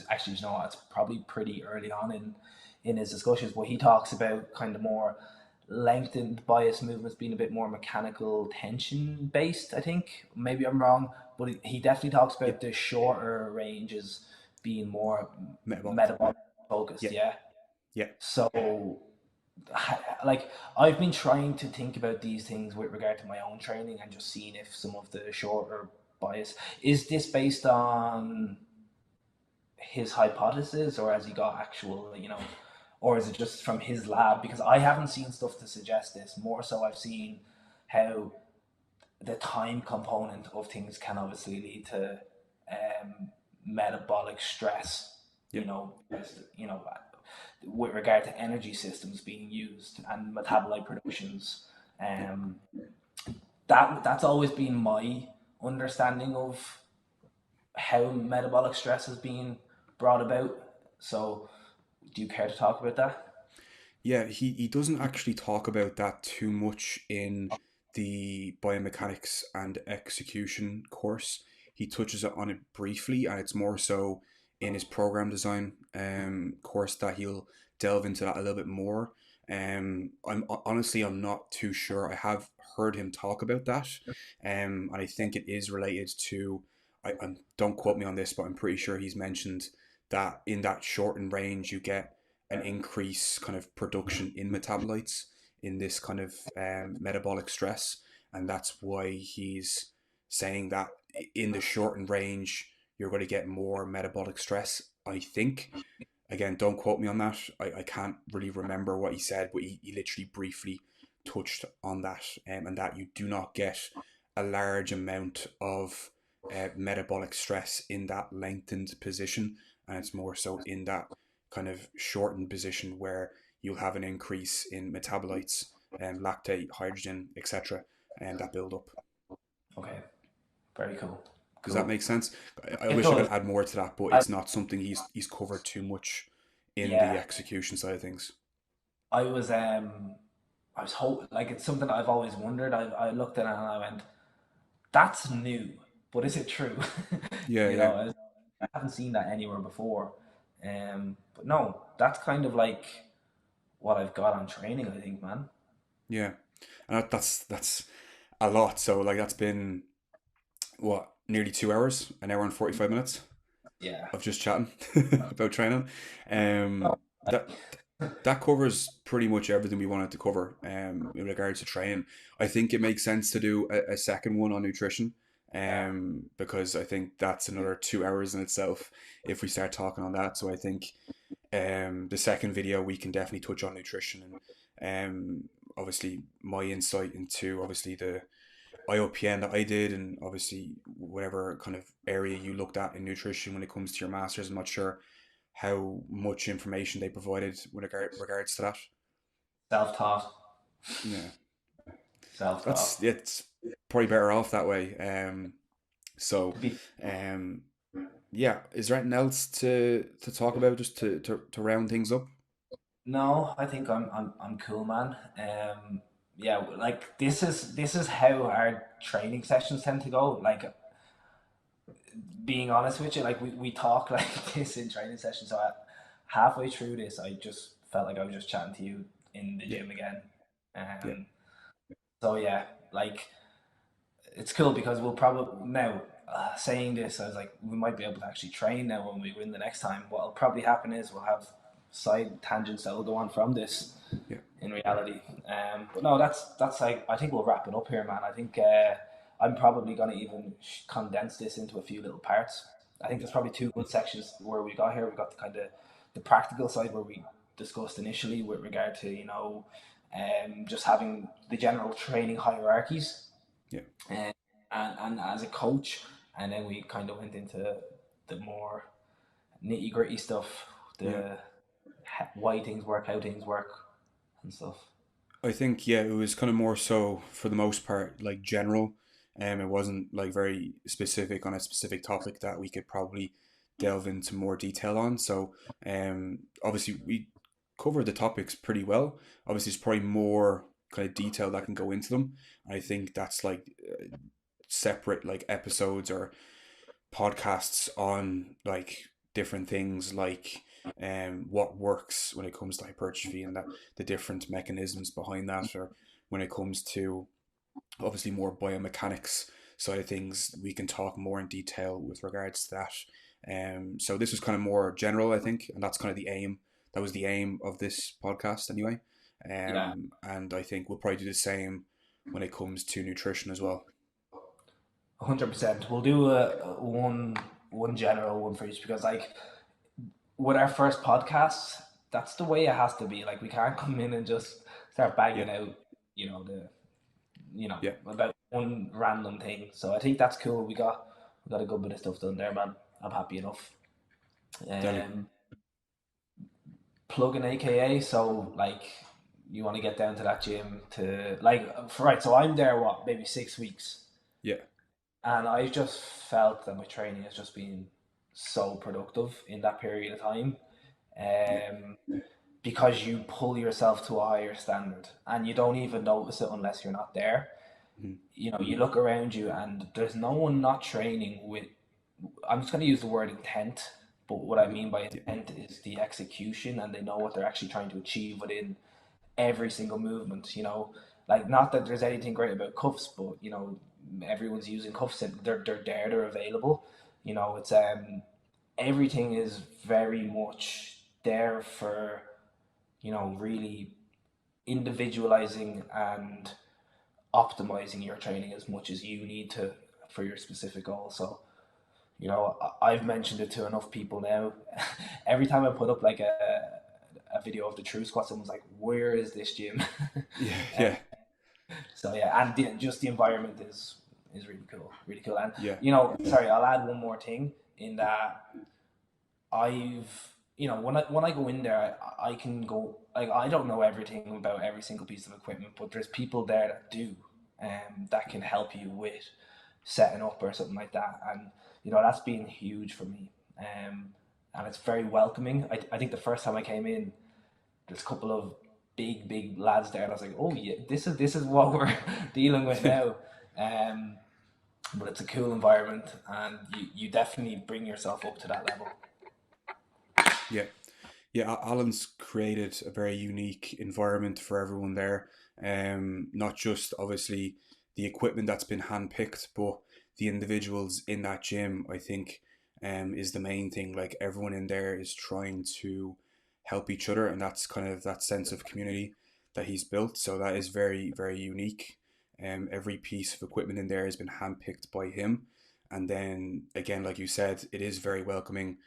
Actually, you know what? It's probably pretty early on in his discussions, but he talks about kind of more lengthened bias movements being a bit more mechanical tension based. I think maybe I'm wrong, but he definitely talks yeah, about the shorter ranges being more metabolic, metabolic focused. yeah, Yeah. yeah, So like, I've been trying to think about these things with regard to my own training, and just seeing if some of the shorter bias is this based on his hypothesis, or has he got actual, or is it just from his lab? Because I haven't seen stuff to suggest this. More so, I've seen how the time component of things can obviously lead to metabolic stress. yeah, With regard to energy systems being used and metabolite productions. yeah. Um, that's always been my understanding of how metabolic stress is being brought about. So, do you care to talk about that? Yeah, he doesn't actually talk about that too much in the biomechanics and execution course. He touches on it briefly, and it's more so in his program design course that he'll delve into that a little bit more. I'm honestly I'm not too sure. I have heard him talk about that, and I think it is related to. Don't quote me on this, but I'm pretty sure he's mentioned that in that shortened range you get an increase kind of production in metabolites in this kind of metabolic stress, and that's why he's saying that in the shortened range you're going to get more metabolic stress. I think, again, don't quote me on that. I can't really remember what he said, but he literally briefly touched on that, and that you do not get a large amount of metabolic stress in that lengthened position, and it's more so in that kind of shortened position where you'll have an increase in metabolites, lactate, hydrogen, etc., and that build up. Okay, very cool. Does that Cool. make sense? I It wish I could does. add more to that, but I, it's not something he's covered too much in the yeah, execution side of things. I was I was hoping like it's something I've always wondered. I looked at it and I went, that's new, but is it true? Yeah, You yeah, know, I haven't seen that anywhere before. But no, that's kind of like what I've got on training, I think, man. yeah, and that's a lot. So like that's been what, nearly 2 hours, an hour and 45 minutes Yeah. of just chatting about training. No, That that covers pretty much everything we wanted to cover in regards to training. I think it makes sense to do a second one on nutrition, yeah. because I think that's another 2 hours in itself if we start talking on that. So I think the second video we can definitely touch on nutrition and obviously my insight into obviously the IOPN that I did, and obviously whatever kind of area you looked at in nutrition when it comes to your masters. I'm not sure how much information they provided with regards to that. Self-taught. Yeah, Self-taught. that's it's probably better off that way. So, To be um, yeah, is there anything else to talk about just to round things up? No, I think I'm cool, man. Yeah, like this is how our training sessions tend to go. Like being honest with you, like we talk like this in training sessions. So halfway through this, I just felt like I was just chatting to you in the Yeah, gym again. yeah, Um, so yeah, like it's cool because we'll probably now saying this, I was like, we might be able to actually train now when we win the next time. What'll probably happen is we'll have side tangents that will go on from this yeah, in reality. But no, that's like I think we'll wrap it up here, man. I think I'm probably gonna even condense this into a few little parts. I think yeah, there's probably two good sections where we got here. We got the kind of the practical side where we discussed initially with regard to just having the general training hierarchies yeah, and, and as a coach, and then we kind of went into the more nitty gritty stuff, yeah. the why things work, how things work, and stuff. I think, yeah, it was kind of more so for the most part like general. It wasn't like very specific on a specific topic that we could probably delve into more detail on. So obviously we covered the topics pretty well. Obviously, there's probably more kind of detail that can go into them. I think that's like separate like episodes or podcasts on like different things like what works when it comes to hypertrophy and that the different mechanisms behind that, or when it comes to obviously more biomechanics side of things, we can talk more in detail with regards to that. So this was kind of more general, I think, and that's kind of the aim. That was the aim of this podcast, anyway. Yeah, And I think we'll probably do the same when it comes to nutrition as well. 100%. We'll do a one general one for each because like with our first podcast, that's the way it has to be. Like we can't come in and just start Yeah, banging out, the yeah, about one random thing. So I think that's cool. We got a good bit of stuff done there, man. I'm happy enough. definitely. Um, plug in AKA. So like, you want to get down to that gym to like, right? So I'm there. What, maybe 6 weeks, Yeah, and I've just felt that my training has just been so productive in that period of time. yeah, Um, because you pull yourself to a higher standard and you don't even notice it unless you're not there. Mhm. You know, you look around you and there's no one not training with, I'm just going to use the word intent, but what I mean by Yeah, intent is the execution, and they know what they're actually trying to achieve within every single movement. You know, like not that there's anything great about cuffs, but you know, everyone's using cuffs and they're there, they're available. You know, it's everything is very much there for, you know, really individualizing and optimizing your training as much as you need to for your specific goal. So, you know, I've mentioned it to enough people now. Every time I put up like a video of the true squat, someone's like, "Where is this gym?" yeah, uh, yeah, so yeah, and just the environment is really cool. And yeah, you know, sorry, I'll add one more thing in that you know, when I go in there, I can go like I don't know everything about every single piece of equipment, but there's people there that do, that can help you with setting up or something like that, and you know that's been huge for me, and it's very welcoming. I think the first time I came in, there's a couple of big lads there, and I was like, oh yeah, this is what we're dealing with now, um, but it's a cool environment, and you definitely bring yourself up to that level. yeah. Yeah, Alan's created a very unique environment for everyone there. Not just obviously the equipment that's been handpicked, but the individuals in that gym, I think, is the main thing. Like everyone in there is trying to help each other, and that's kind of that sense of community that he's built. So that is very, very unique. Every piece of equipment in there has been handpicked by him. And then again, like you said, it is very welcoming.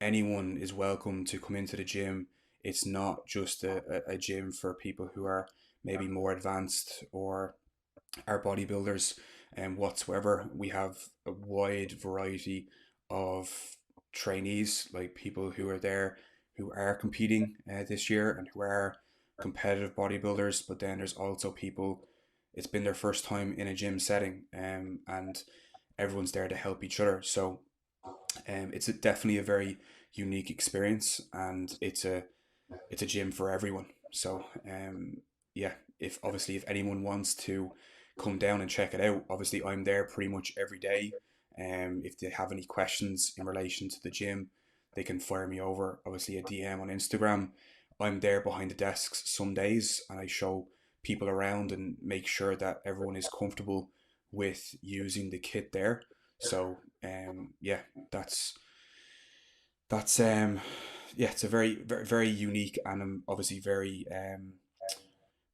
Anyone is welcome to come into the gym. It's not just a gym for people who are maybe more advanced or are bodybuilders and whatsoever. We have a wide variety of trainees, like people who are there who are competing this year and who are competitive bodybuilders. But then there's also people, it's been their first time in a gym setting, and everyone's there to help each other. So it's definitely a very unique experience, and it's a gym for everyone. So yeah, if obviously if anyone wants to come down and check it out, obviously I'm there pretty much every day. If they have any questions in relation to the gym, they can fire me over obviously a DM on Instagram. I'm there behind the desks some days, and I show people around and make sure that everyone is comfortable with using the kit there. So yeah, that's that's yeah, it's a very very very unique, and I'm obviously very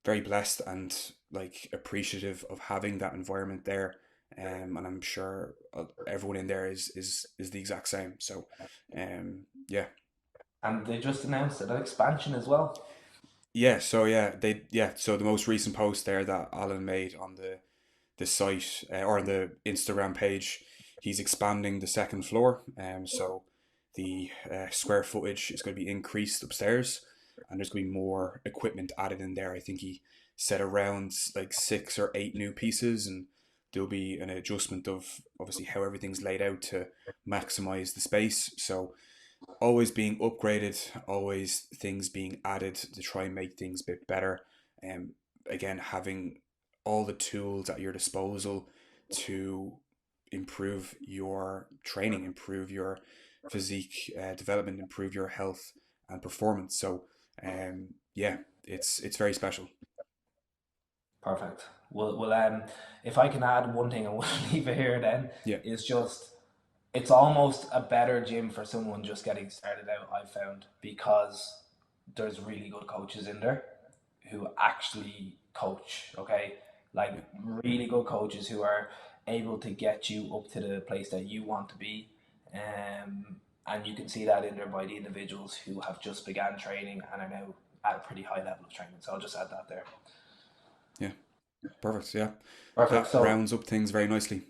very blessed and like appreciative of having that environment there. And I'm sure everyone in there is the exact same. So yeah. And they just announced an expansion as well. So the most recent post there that Alan made on the site or on the Instagram page, he's expanding the second floor. So the square footage is going to be increased upstairs, and there's going to be more equipment added in there. I think he said around like 6 or 8 new pieces, and there'll be an adjustment of obviously how everything's laid out to maximize the space. So always being upgraded, always things being added to try and make things a bit better. And again, having all the tools at your disposal to improve your training, improve your physique development, improve your health and performance. So, yeah, it's very special. Perfect. If I can add one thing, I will leave it here then, Yeah, is just it's almost a better gym for someone just getting started out, I've found, because there's really good coaches in there who actually coach, okay? Like yeah, really good coaches who are able to get you up to the place that you want to be. And you can see that in there by the individuals who have just began training and are now at a pretty high level of training. So I'll just add that there. yeah. Perfect. Yeah, Perfect. that So rounds up things very nicely.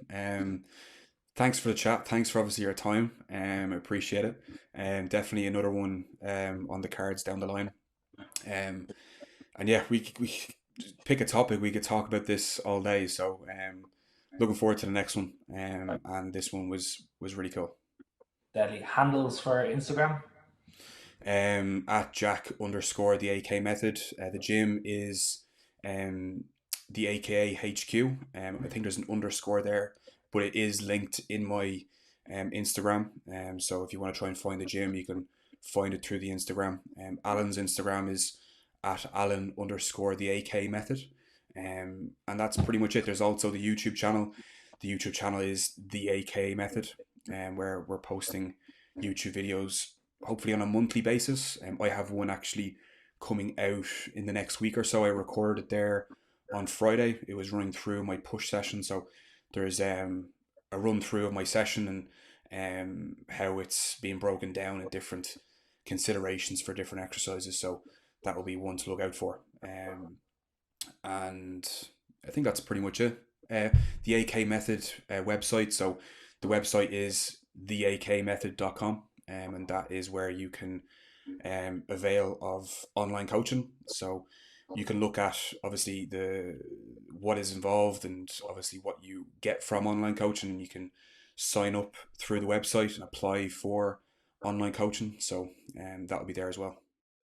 Thanks for the chat. Thanks for obviously your time. I appreciate it. Definitely another one on the cards down the line. Um, and yeah, we pick a topic. We could talk about this all day. So looking forward to the next one. And this one was really cool. deadly handles for Instagram. At Jack underscore the AK method. The gym is the AKA HQ. I think there's an underscore there, but it is linked in my Instagram. So if you want to try and find the gym, you can find it through the Instagram. Alan's Instagram is at Alan underscore the AK method. And that's pretty much it. There's also the YouTube channel. The YouTube channel is the AK method, where we're posting YouTube videos hopefully on a monthly basis. I have one actually coming out in the next week or so. I recorded it there on Friday. It was running through my push session, so there's a run through of my session and how it's being broken down in different considerations for different exercises. So that will be one to look out for. And I think that's pretty much it. The AK Method website. So the website is theakmethod.com, and that is where you can avail of online coaching. So you can look at obviously the what is involved and obviously what you get from online coaching, and you can sign up through the website and apply for online coaching. So that will be there as well.